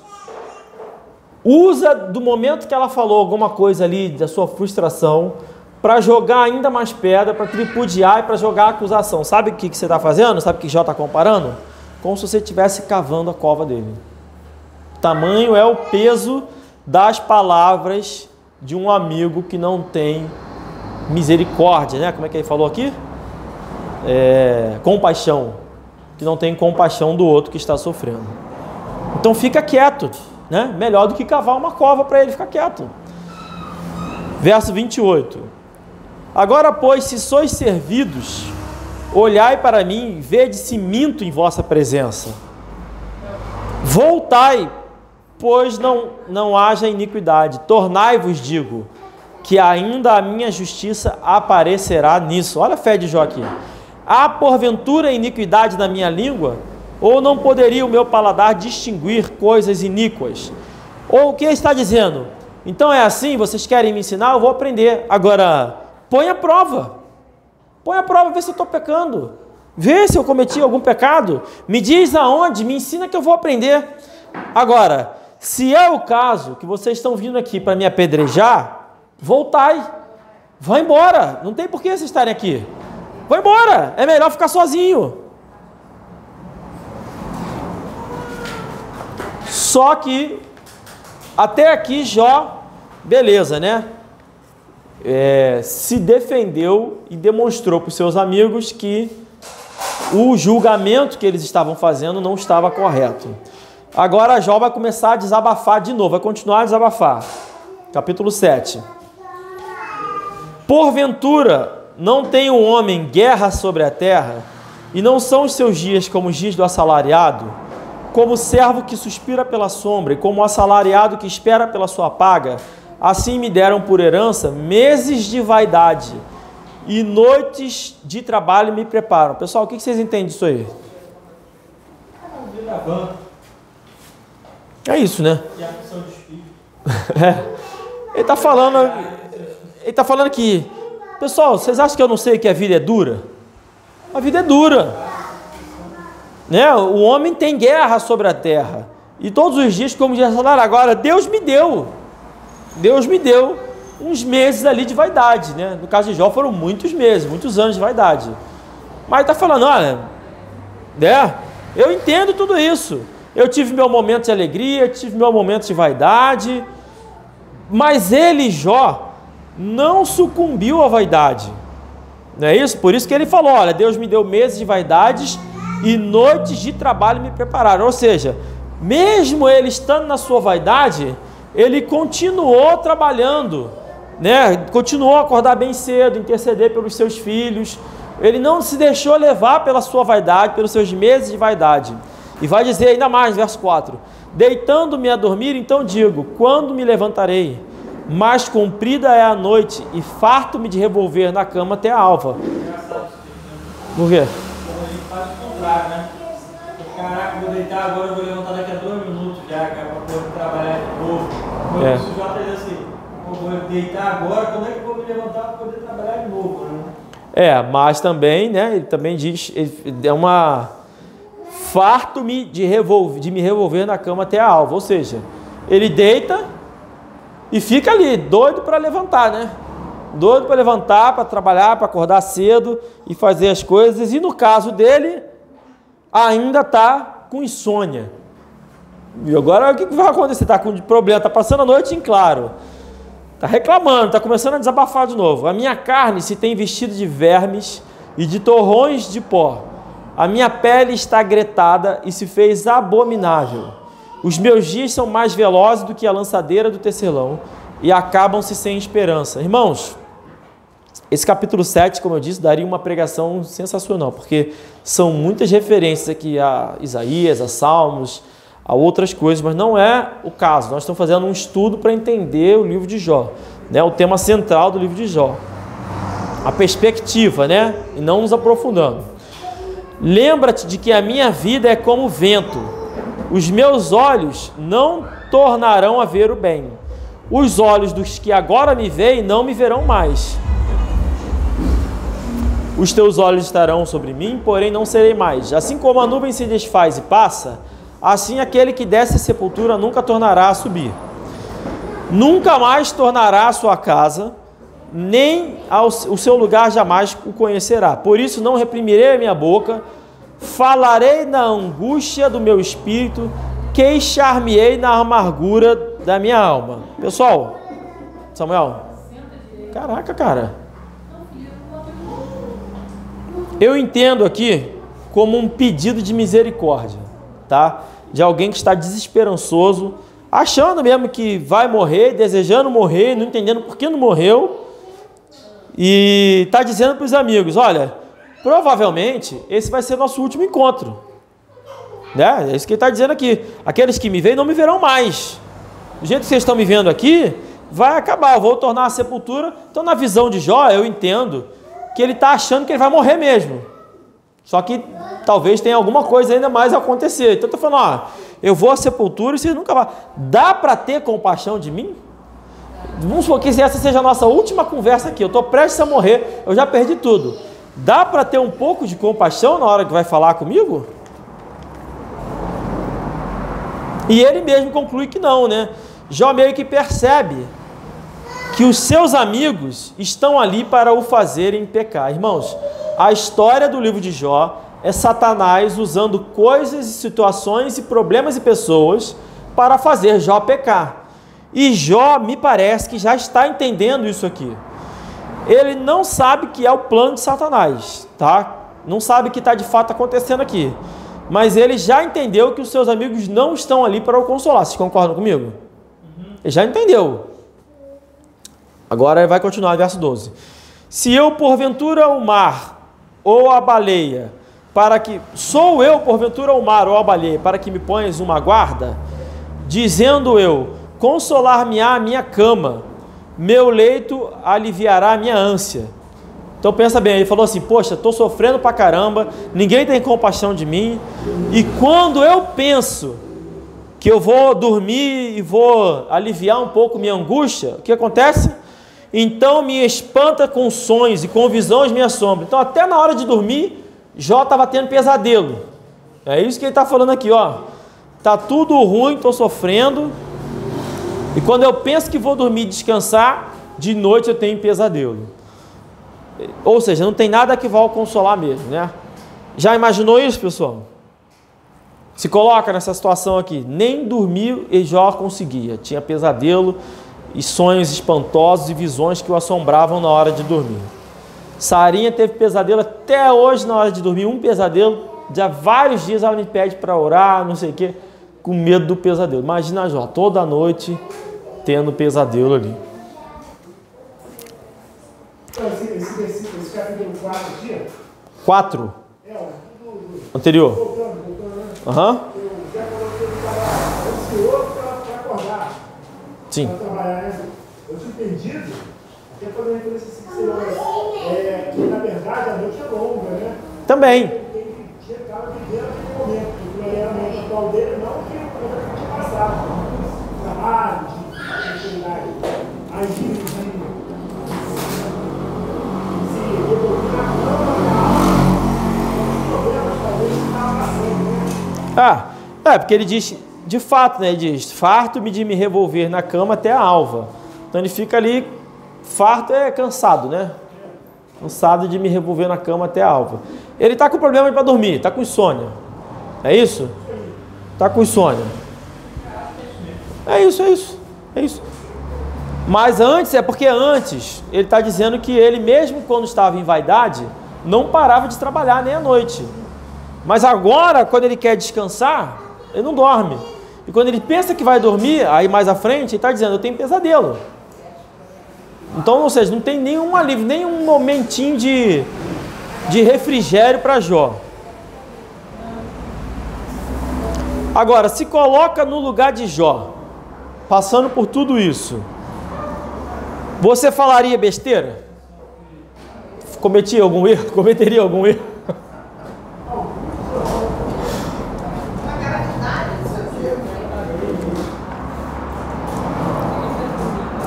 usa do momento que ela falou alguma coisa ali, da sua frustração, para jogar ainda mais pedra, para tripudiar e para jogar acusação. Sabe o que você está fazendo? Sabe o que Jó está comparando? Como se você estivesse cavando a cova dele. Tamanho é o peso das palavras de um amigo que não tem misericórdia, né? Como é que ele falou aqui? Compaixão. que não tem compaixão do outro que está sofrendo. Então fica quieto, né? Melhor do que cavar uma cova para ele ficar quieto. Verso 28. Agora, pois, se sois servidos, olhai para mim, vede se minto em vossa presença. Voltai, pois não haja iniquidade. Tornai-vos, digo, que ainda a minha justiça aparecerá nisso. Olha a fé de Jó aqui. Há porventura iniquidade na minha língua? Ou não poderia o meu paladar distinguir coisas iníquas? Ou o que está dizendo? Então é assim, vocês querem me ensinar? Eu vou aprender. Agora, põe a prova. Põe a prova, vê se eu estou pecando. Vê se eu cometi algum pecado. Me diz aonde, me ensina que eu vou aprender. Agora, se é o caso que vocês estão vindo aqui para me apedrejar, voltai. Vai embora. Não tem por que vocês estarem aqui. Vai embora. É melhor ficar sozinho. Só que, até aqui, Jó, beleza, né? Se defendeu e demonstrou para os seus amigos que o julgamento que eles estavam fazendo não estava correto. Agora Jó vai começar a desabafar de novo, vai continuar a desabafar. Capítulo 7. Porventura, não tem um homem guerra sobre a terra, e não são os seus dias como os dias do assalariado, como o servo que suspira pela sombra, e como o assalariado que espera pela sua paga, assim me deram por herança meses de vaidade, e noites de trabalho me preparam. Pessoal, o que vocês entendem disso aí? É isso, né? Ele está falando que, pessoal, vocês acham que eu não sei que a vida é dura? A vida é dura, né? O homem tem guerra sobre a terra, e todos os dias, como diz a agora, Deus me deu uns meses ali de vaidade, né? No caso de Jó foram muitos meses, muitos anos de vaidade. Mas está falando, olha, né? Eu entendo tudo isso. Eu tive meu momento de alegria, tive meu momento de vaidade, mas ele, Jó, não sucumbiu à vaidade. Não é isso? Por isso que ele falou, olha, Deus me deu meses de vaidades e noites de trabalho me prepararam. Ou seja, mesmo ele estando na sua vaidade, ele continuou trabalhando, né? Continuou a acordar bem cedo, interceder pelos seus filhos. Ele não se deixou levar pela sua vaidade, pelos seus meses de vaidade. E vai dizer ainda mais, verso 4: deitando-me a dormir, então digo, quando me levantarei? Mas comprida é a noite, e farto-me de revolver na cama até a alva. Por quê? Ele faz o contrário, né? Caraca, vou deitar agora, eu vou levantar daqui a 2 minutos já, cara, para poder trabalhar de novo. O Jó diz assim, vou deitar agora, como é que eu vou me levantar para poder trabalhar de novo, né? Mas também, né, ele também diz, farto-me de me revolver na cama até a alva, ou seja, ele deita e fica ali, doido para levantar, né? Doido para levantar, para trabalhar, para acordar cedo e fazer as coisas, e no caso dele, ainda está com insônia. E agora o que vai acontecer? Está com problema, está passando a noite em claro, está reclamando, está começando a desabafar de novo. A minha carne se tem vestido de vermes e de torrões de pó. A minha pele está gretada e se fez abominável. Os meus dias são mais velozes do que a lançadeira do tecelão e acabam-se sem esperança. Irmãos, esse capítulo 7, como eu disse, daria uma pregação sensacional, porque são muitas referências aqui a Isaías, a Salmos, a outras coisas, mas não é o caso. Nós estamos fazendo um estudo para entender o livro de Jó, né? O tema central do livro de Jó, a perspectiva, né? E não nos aprofundando. Lembra-te de que a minha vida é como vento, os meus olhos não tornarão a ver o bem, os olhos dos que agora me veem não me verão mais. Os teus olhos estarão sobre mim, porém não serei mais. Assim como a nuvem se desfaz e passa, assim aquele que desce a sepultura nunca tornará a subir. Nunca mais tornará a sua casa, nem o seu lugar jamais o conhecerá. Por isso não reprimirei a minha boca, falarei na angústia do meu espírito, queixar-me-ei na amargura da minha alma. Pessoal, Samuel, caraca, cara. Eu entendo aqui, como um pedido de misericórdia, tá? De alguém que está desesperançoso, achando mesmo que vai morrer, desejando morrer, não entendendo por que não morreu, e está dizendo para os amigos, olha, provavelmente esse vai ser nosso último encontro, né? É isso que ele está dizendo aqui. Aqueles que me veem não me verão mais. Do jeito que vocês estão me vendo aqui, vai acabar, eu vou tornar a sepultura. Então, na visão de Jó, eu entendo que ele está achando que ele vai morrer mesmo. Só que talvez tenha alguma coisa ainda mais a acontecer. Então, eu estou falando, ó, eu vou à sepultura e vocês nunca vão. Dá para ter compaixão de mim? Vamos supor que essa seja a nossa última conversa aqui. Eu estou prestes a morrer, eu já perdi tudo. Dá para ter um pouco de compaixão na hora que vai falar comigo? E ele mesmo conclui que não, né? Jó meio que percebe que os seus amigos estão ali para o fazerem pecar. Irmãos, a história do livro de Jó é Satanás usando coisas, situações e problemas e pessoas para fazer Jó pecar. E Jó, me parece que já está entendendo isso aqui. Ele não sabe que é o plano de Satanás, tá? Não sabe o que está de fato acontecendo aqui. Mas ele já entendeu que os seus amigos não estão ali para o consolar. Vocês concordam comigo? Ele já entendeu. Agora ele vai continuar, verso 12. Se eu, porventura, o mar ou a baleia, para que... Sou eu, porventura, o mar ou a baleia, para que me ponhas uma guarda? Dizendo eu, consolar-me-á a minha cama, meu leito aliviará a minha ânsia. Então pensa bem, ele falou assim, poxa, estou sofrendo pra caramba, ninguém tem compaixão de mim, e quando eu penso que eu vou dormir e vou aliviar um pouco minha angústia, o que acontece? Então me espanta com sonhos e com visões me assombra. Então até na hora de dormir, Jó estava tendo pesadelo. É isso que ele está falando aqui, ó. Tá tudo ruim, estou sofrendo, e quando eu penso que vou dormir e descansar, de noite eu tenho pesadelo. Ou seja, não tem nada que vá consolar mesmo, né? Já imaginou isso, pessoal? Se coloca nessa situação aqui, nem dormir e Jó conseguia, tinha pesadelo e sonhos espantosos e visões que o assombravam na hora de dormir. Sarinha teve pesadelo até hoje na hora de dormir, um pesadelo, já vários dias ela me pede para orar, não sei o que, com medo do pesadelo. Imagina Jó, toda noite tendo pesadelo ali. Então, esse capítulo 4 aqui... 4? É, ó. Anterior. Voltando, né? Aham. Eu já falou que ele estava ansioso para acordar. Sim. Para trabalhar, né? Eu tinha entendido, até quando eu referência assim, que na verdade a noite é longa, né? Também. Ele estava vivendo aquele momento, que ele era o momento atual dele, não que ele tinha passado. Trabalho, de atividade, agir, porque ele diz, de fato, né, ele diz, farto-me de me revolver na cama até a alva. Então ele fica ali, farto é cansado, né? Cansado de me revolver na cama até a alva. Ele está com problema para dormir, está com insônia. É isso? Está com insônia. É isso. Mas antes, porque antes, ele está dizendo que ele, mesmo quando estava em vaidade, não parava de trabalhar nem à noite. Mas agora, quando ele quer descansar, ele não dorme. E quando ele pensa que vai dormir, aí mais à frente, ele está dizendo, eu tenho pesadelo. Então, ou seja, não tem nenhum alívio, nenhum momentinho de refrigério para Jó. Agora, se coloca no lugar de Jó, passando por tudo isso, você falaria besteira? Cometeria algum erro?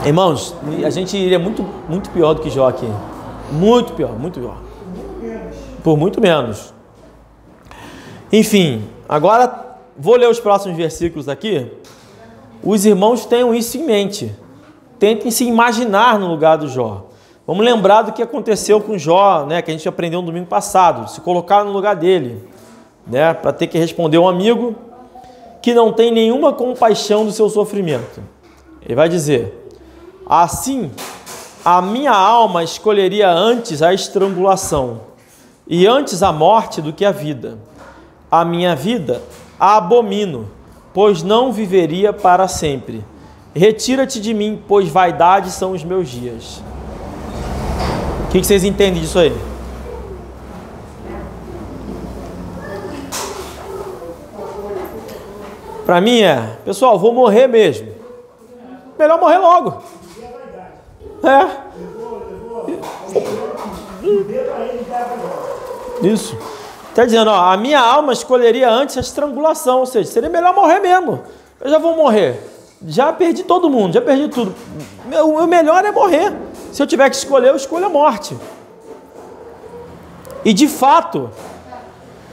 Irmãos, a gente iria muito pior do que Jó aqui. Muito pior. Por muito menos. Enfim, agora vou ler os próximos versículos aqui. Os irmãos tenham isso em mente. Tentem se imaginar no lugar do Jó. Vamos lembrar do que aconteceu com Jó, né, que a gente aprendeu no domingo passado. Se colocar no lugar dele, né, para ter que responder um amigo que não tem nenhuma compaixão do seu sofrimento. Ele vai dizer... Assim, a minha alma escolheria antes a estrangulação e antes a morte do que a vida. A minha vida a abomino, pois não viveria para sempre. Retira-te de mim, pois vaidade são os meus dias. O que vocês entendem disso aí? Para mim pessoal, vou morrer mesmo. Melhor morrer logo. Isso. Está dizendo, ó, a minha alma escolheria antes a estrangulação, ou seja, seria melhor morrer mesmo. Eu já vou morrer. Já perdi todo mundo, já perdi tudo. O melhor é morrer. Se eu tiver que escolher, eu escolho a morte. E de fato,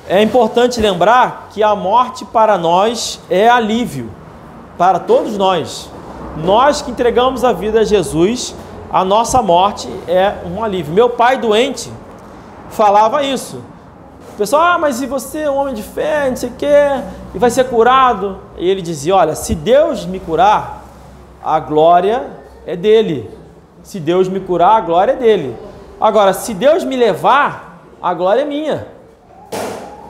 é importante lembrar que a morte para nós é alívio. Para todos nós. Nós que entregamos a vida a Jesus, a nossa morte é um alívio. Meu pai doente falava isso. O pessoal, mas e você é um homem de fé, não sei o quê, e vai ser curado? E ele dizia, olha, se Deus me curar, a glória é dele. Se Deus me curar, a glória é dele. Agora, se Deus me levar, a glória é minha.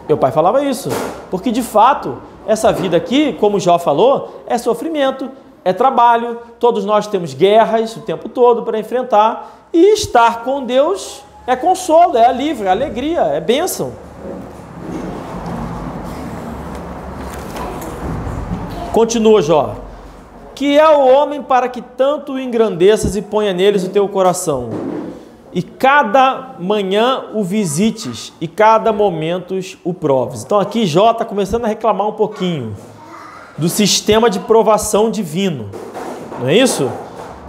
Meu pai falava isso, porque de fato, essa vida aqui, como Jó falou, é sofrimento, é trabalho, todos nós temos guerras o tempo todo para enfrentar, e estar com Deus é consolo, é alívio, é alegria, é bênção. Continua Jó. Que é o homem para que tanto o engrandeças e ponha neles o teu coração, e cada manhã o visites, e cada momento o proves. Então aqui Jó está começando a reclamar um pouquinho do sistema de provação divino, não é isso?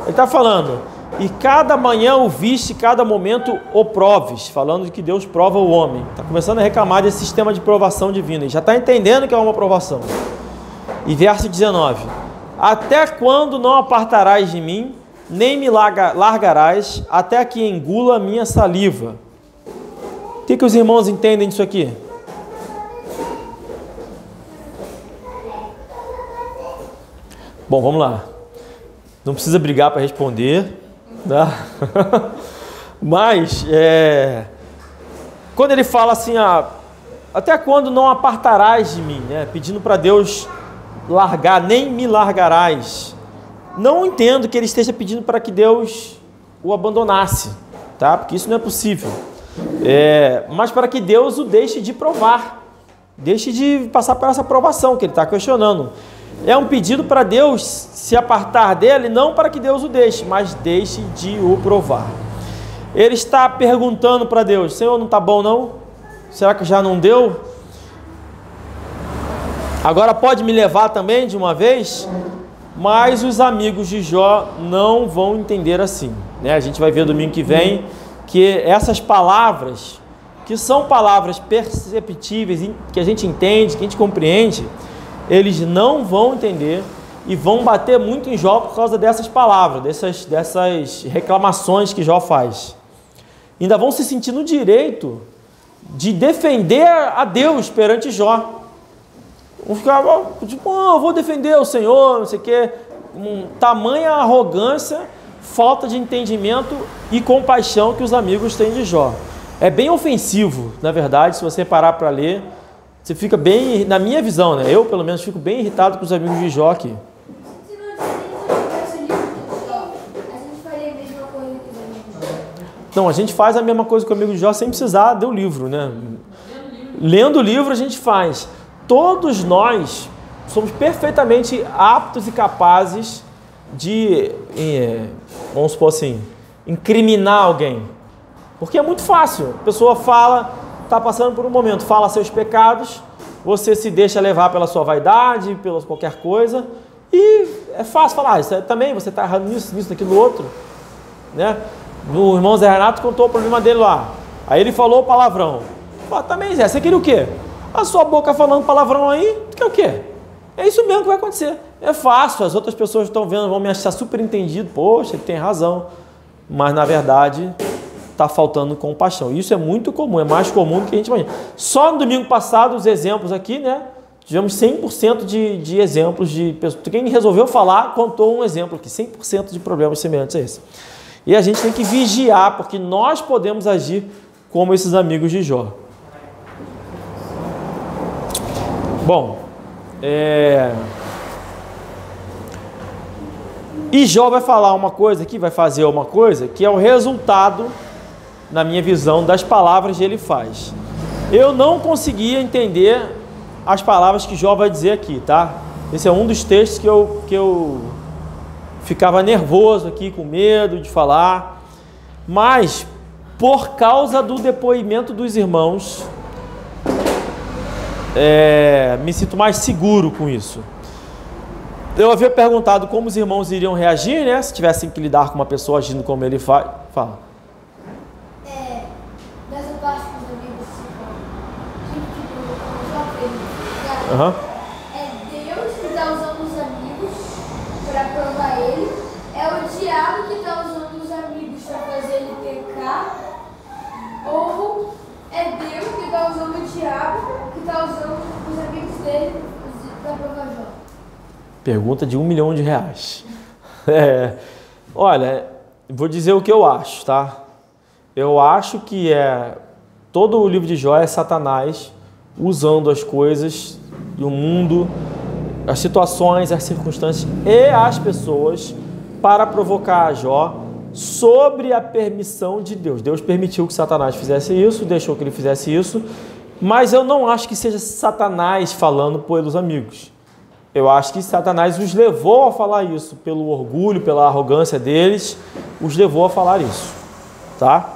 Ele está falando, e cada manhã o viste, cada momento o proves, falando de que Deus prova o homem. Está começando a reclamar desse sistema de provação divina, ele já está entendendo que é uma provação. E verso 19, até quando não apartarás de mim, nem me largarás, até que engula a minha saliva. O que os irmãos entendem disso aqui? Bom, vamos lá. Não precisa brigar para responder, tá? Mas, quando ele fala assim, até quando não apartarás de mim, né? Pedindo para Deus largar, nem me largarás. Não entendo que ele esteja pedindo para que Deus o abandonasse, tá? Porque isso não é possível. Mas para que Deus o deixe de provar, deixe de passar por essa provação que ele está questionando. É um pedido para Deus se apartar dele, não para que Deus o deixe, mas deixe de o provar. Ele está perguntando para Deus, Senhor, não está bom não? Será que já não deu? Agora pode me levar também de uma vez? Mas os amigos de Jó não vão entender assim, né? A gente vai ver domingo que vem que essas palavras, que são palavras perceptíveis, que a gente entende, que a gente compreende, eles não vão entender e vão bater muito em Jó por causa dessas palavras, dessas reclamações que Jó faz. Ainda vão se sentir no direito de defender a Deus perante Jó. Vão ficar tipo, eu vou defender o Senhor, não sei o quê. Tamanha arrogância, falta de entendimento e compaixão que os amigos têm de Jó. É bem ofensivo, na verdade, se você parar para ler. Você fica bem, na minha visão, né? Eu, pelo menos, fico bem irritado com os amigos de Jó aqui. Se não tivesse livro de Jó, a gente faria a mesma coisa que os amigos de Jó. Não, a gente faz a mesma coisa com o amigo de Jó sem precisar do livro, né? Lendo o livro a gente faz. Todos nós somos perfeitamente aptos e capazes de, vamos supor assim, incriminar alguém. Porque é muito fácil. A pessoa fala, está passando por um momento, fala seus pecados, você se deixa levar pela sua vaidade, pela qualquer coisa, e é fácil falar, isso também, você está errando nisso, naquilo, outro. Né? O irmão Zé Renato contou o problema dele lá. Aí ele falou o palavrão. Também, Zé, você queria o quê? A sua boca falando palavrão aí, tu quer o quê? É isso mesmo que vai acontecer. É fácil, as outras pessoas estão vendo, vão me achar super entendido. Poxa, ele tem razão. Mas, na verdade, está faltando compaixão. Isso é muito comum, é mais comum do que a gente imagina. Só no domingo passado, os exemplos aqui, né? Tivemos 100% de exemplos de pessoas. Quem resolveu falar, contou um exemplo aqui. 100% de problemas semelhantes a esse. E a gente tem que vigiar, porque nós podemos agir como esses amigos de Jó. Bom, e Jó vai falar uma coisa aqui, vai fazer uma coisa que é o resultado, na minha visão, das palavras que ele faz. Eu não conseguia entender as palavras que Jó vai dizer aqui, tá? Esse é um dos textos que eu ficava nervoso aqui, com medo de falar, mas por causa do depoimento dos irmãos, me sinto mais seguro com isso. Eu havia perguntado como os irmãos iriam reagir, né? Se tivessem que lidar com uma pessoa agindo como ele faz. Fala. Dessa parte dos amigos, Uhum. é Deus que está usando os amigos para provar ele, é o diabo que está usando os amigos para fazer ele pecar, ou é Deus que está usando o diabo que está usando os amigos dele para provar Jó? Pergunta de R$1 milhão. Olha, vou dizer o que eu acho, tá? Eu acho que todo o livro de Jó é Satanás usando as coisas do mundo, as situações, as circunstâncias e as pessoas para provocar Jó sobre a permissão de Deus. Deus permitiu que Satanás fizesse isso, deixou que ele fizesse isso, mas eu não acho que seja Satanás falando pelos amigos. Eu acho que Satanás os levou a falar isso, pelo orgulho, pela arrogância deles, os levou a falar isso, tá?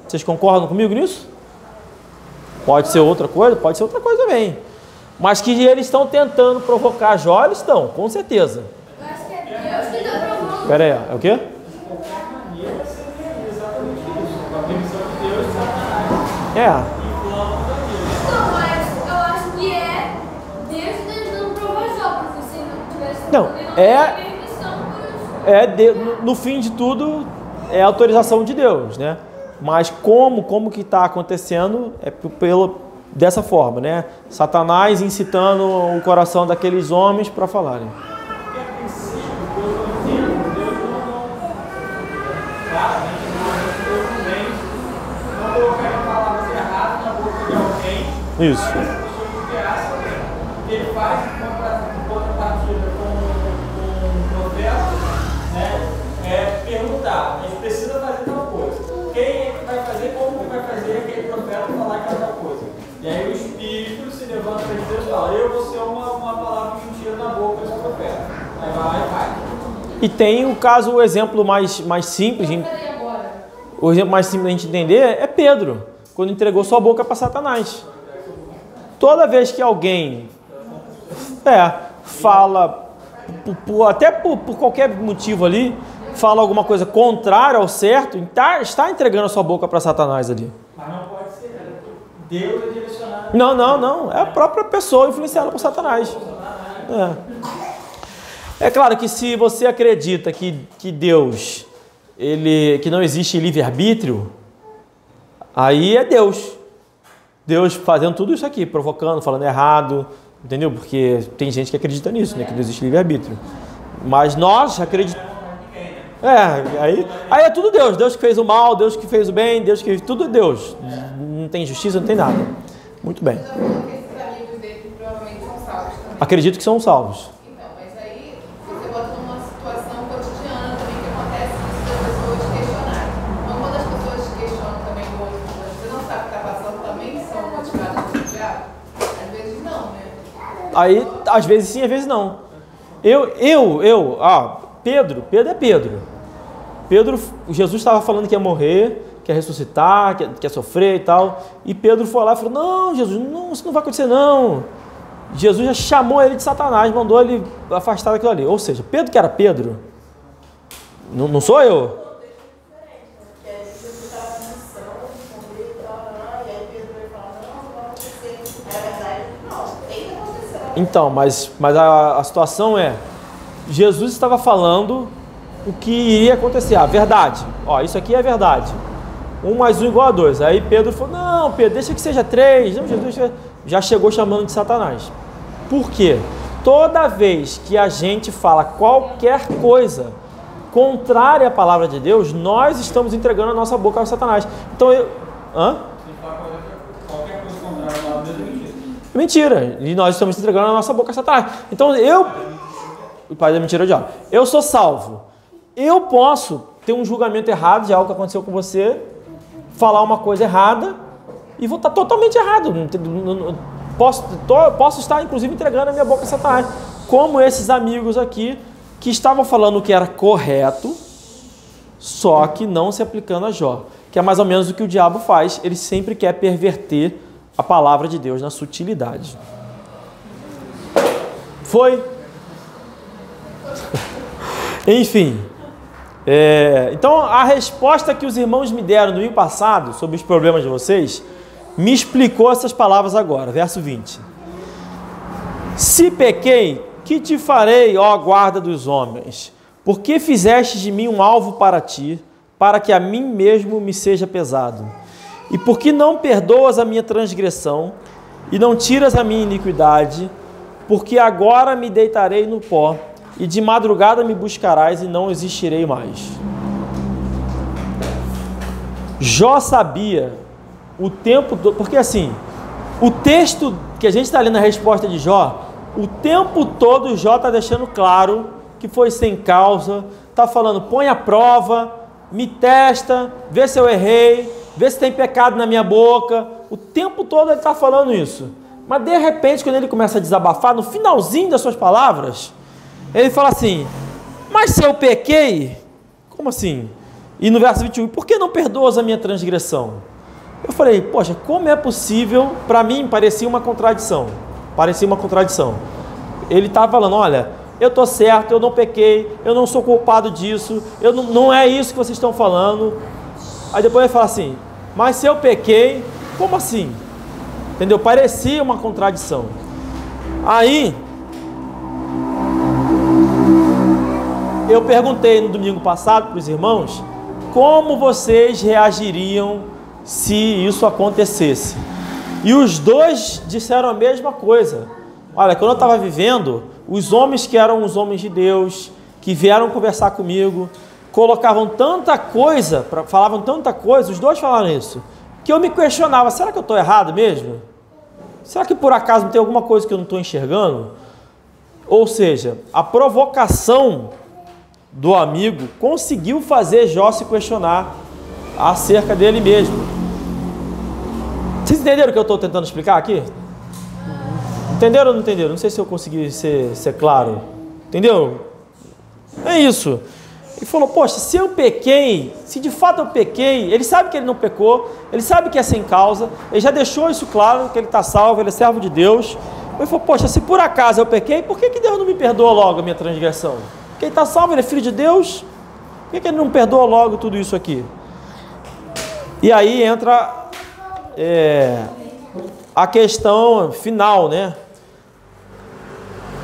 Vocês concordam comigo nisso? Pode ser outra coisa? Pode ser outra coisa também. Mas que eles estão tentando provocar Jó, eles estão, com certeza. Eu acho que é Deus que está provando. Pera aí, é o quê? Não, mas eu acho que é Deus que está tentando provar Jó, porque se não tivesse Não, permissão, no fim de tudo, é a autorização de Deus, né? Mas como que está acontecendo dessa forma, né? Satanás incitando o coração daqueles homens para falarem. Porque a princípio, Deus não entende, Deus Deus não colocaria palavras erradas na boca de alguém. Isso. Para que as pessoas esperassem alguém. Ele faz em contrapartida com um profeta, né? Perguntar, a gente precisa fazer tal coisa. Quem é que vai fazer, como que vai fazer aquele profeta falar aquela coisa? E aí o Espírito se levanta para Deus e fala, eu vou ser uma palavra de mentira na boca desse profeta. Aí vai. E tem o exemplo mais simples, o exemplo mais simples da gente entender é Pedro, quando entregou sua boca para Satanás. Toda vez que alguém fala, até por qualquer motivo ali, fala alguma coisa contrária ao certo, está entregando a sua boca para Satanás ali. Mas não pode ser, né? Deus é direcionado. Não. É a própria pessoa influenciada por Satanás. É claro que se você acredita que Deus, que não existe livre-arbítrio, aí é Deus. Deus fazendo tudo isso aqui, provocando, falando errado, entendeu? Porque tem gente que acredita nisso, né? Que não existe livre-arbítrio. Mas nós acreditamos. Aí é tudo Deus. Deus que fez o mal, Deus que fez o bem, Deus que fez tudo é Deus. Não tem justiça, não tem nada. Muito bem. Você já falou que esses amigos dele provavelmente são salvos também. Acredito que são salvos. Então, mas aí você bota numa situação cotidiana também que acontece isso das pessoas te questionarem. Então, quando as pessoas te questionam também do outro, você não sabe o que está passando, também são motivadas pelo diabo? Às vezes não, né? Aí, às vezes sim, às vezes não. Pedro é Pedro. Jesus estava falando que ia morrer, que ia ressuscitar, que ia sofrer e tal. E Pedro foi lá e falou, não, Jesus, não, isso não vai acontecer não. Jesus já chamou ele de Satanás, mandou ele afastar daquilo ali. Ou seja, Pedro que era Pedro, não sou eu. Então, mas a situação é, Jesus estava falando o que iria acontecer, a verdade. Isso aqui é verdade. 1 mais 1 igual a 2. Aí Pedro falou, não, Pedro, deixa que seja 3. Não, Jesus já chegou chamando de Satanás. Por quê? Toda vez que a gente fala qualquer coisa contrária à palavra de Deus, nós estamos entregando a nossa boca ao Satanás. Então, Hã? Qualquer coisa contrária lá, Deus é mentira. Mentira. E nós estamos entregando a nossa boca a Satanás. Então o pai da mentira é o diabo. Eu sou salvo. Eu posso ter um julgamento errado de algo que aconteceu com você, falar uma coisa errada e vou estar totalmente errado. Posso estar, inclusive, entregando a minha boca a Satanás. Como esses amigos aqui que estavam falando o que era correto, só que não se aplicando a Jó. Que é mais ou menos o que o diabo faz. Ele sempre quer perverter a palavra de Deus na sutilidade. Foi? Enfim. Então, a resposta que os irmãos me deram no domingo passado sobre os problemas de vocês me explicou essas palavras agora. Verso 20. Se pequei, que te farei, ó guarda dos homens? Por que fizeste de mim um alvo para ti, para que a mim mesmo me seja pesado? E por que não perdoas a minha transgressão e não tiras a minha iniquidade? Porque agora me deitarei no pó e de madrugada me buscarás e não existirei mais. Jó sabia o tempo todo, porque assim, o texto que a gente está lendo na resposta de Jó, o tempo todo Jó está deixando claro que foi sem causa, está falando, põe a prova, me testa, vê se eu errei, vê se tem pecado na minha boca. O tempo todo ele está falando isso. Mas de repente, quando ele começa a desabafar, no finalzinho das suas palavras, ele fala assim, mas se eu pequei, como assim? E no verso 21, por que não perdoas a minha transgressão? Eu falei, poxa, como é possível? Para mim parecia uma contradição. Ele estava falando, olha, eu estou certo, eu não pequei, eu não sou culpado disso, não é isso que vocês estão falando. Aí depois ele fala assim, mas se eu pequei, como assim? Entendeu? Parecia uma contradição. Aí, eu perguntei no domingo passado para os irmãos, como vocês reagiriam se isso acontecesse? E os dois disseram a mesma coisa. Olha, quando eu estava vivendo, os homens que eram os homens de Deus, que vieram conversar comigo, colocavam tanta coisa, falavam tanta coisa, os dois falaram isso, que eu me questionava, será que eu estou errado mesmo? Será que por acaso não tem alguma coisa que eu não estou enxergando? Ou seja, a provocação do amigo conseguiu fazer Jó se questionar acerca dele mesmo. Vocês entenderam o que eu estou tentando explicar aqui? Entenderam ou não entenderam? Não sei se eu consegui ser claro. Entendeu? É isso. Ele falou, poxa, se eu pequei, se de fato eu pequei, ele sabe que ele não pecou, ele sabe que é sem causa, ele já deixou isso claro, que ele está salvo, ele é servo de Deus. Ele falou, poxa, se por acaso eu pequei, por que Deus não me perdoa logo a minha transgressão? Porque ele está salvo, ele é filho de Deus, por que ele não perdoa logo tudo isso aqui? E aí entra a questão final, né?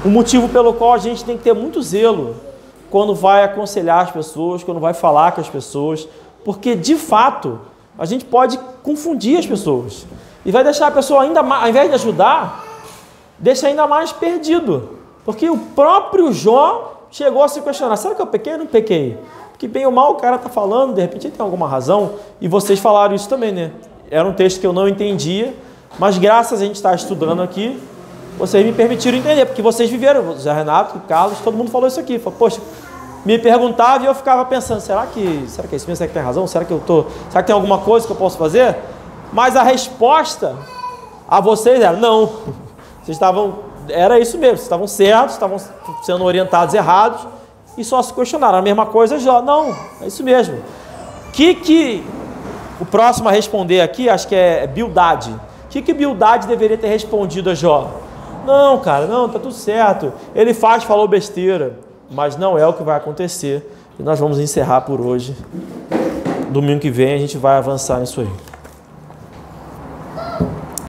O motivo pelo qual a gente tem que ter muito zelo quando vai aconselhar as pessoas, quando vai falar com as pessoas, porque de fato a gente pode confundir as pessoas e vai deixar a pessoa ainda mais, ao invés de ajudar, deixa ainda mais perdido, porque o próprio Jó chegou a se questionar, será que eu pequei ou não pequei? Porque bem ou mal o cara está falando, de repente ele tem alguma razão, e vocês falaram isso também, né? Era um texto que eu não entendia, mas graças a gente estar estudando aqui, vocês me permitiram entender, porque vocês viveram, Zé Renato, Carlos, todo mundo falou isso aqui. Falou, poxa, me perguntava e eu ficava pensando, será que é isso mesmo? Será que tem razão? Será que tem alguma coisa que eu posso fazer? Mas a resposta a vocês era, não. Era isso mesmo, vocês estavam certos, estavam sendo orientados errados e só se questionaram. A mesma coisa já, não, é isso mesmo. Que o próximo a responder aqui, acho que é Bildade. O que Bildade deveria ter respondido a Jó? Não, cara, não, tá tudo certo. Ele falou besteira, mas não é o que vai acontecer. E nós vamos encerrar por hoje. Domingo que vem a gente vai avançar nisso aí.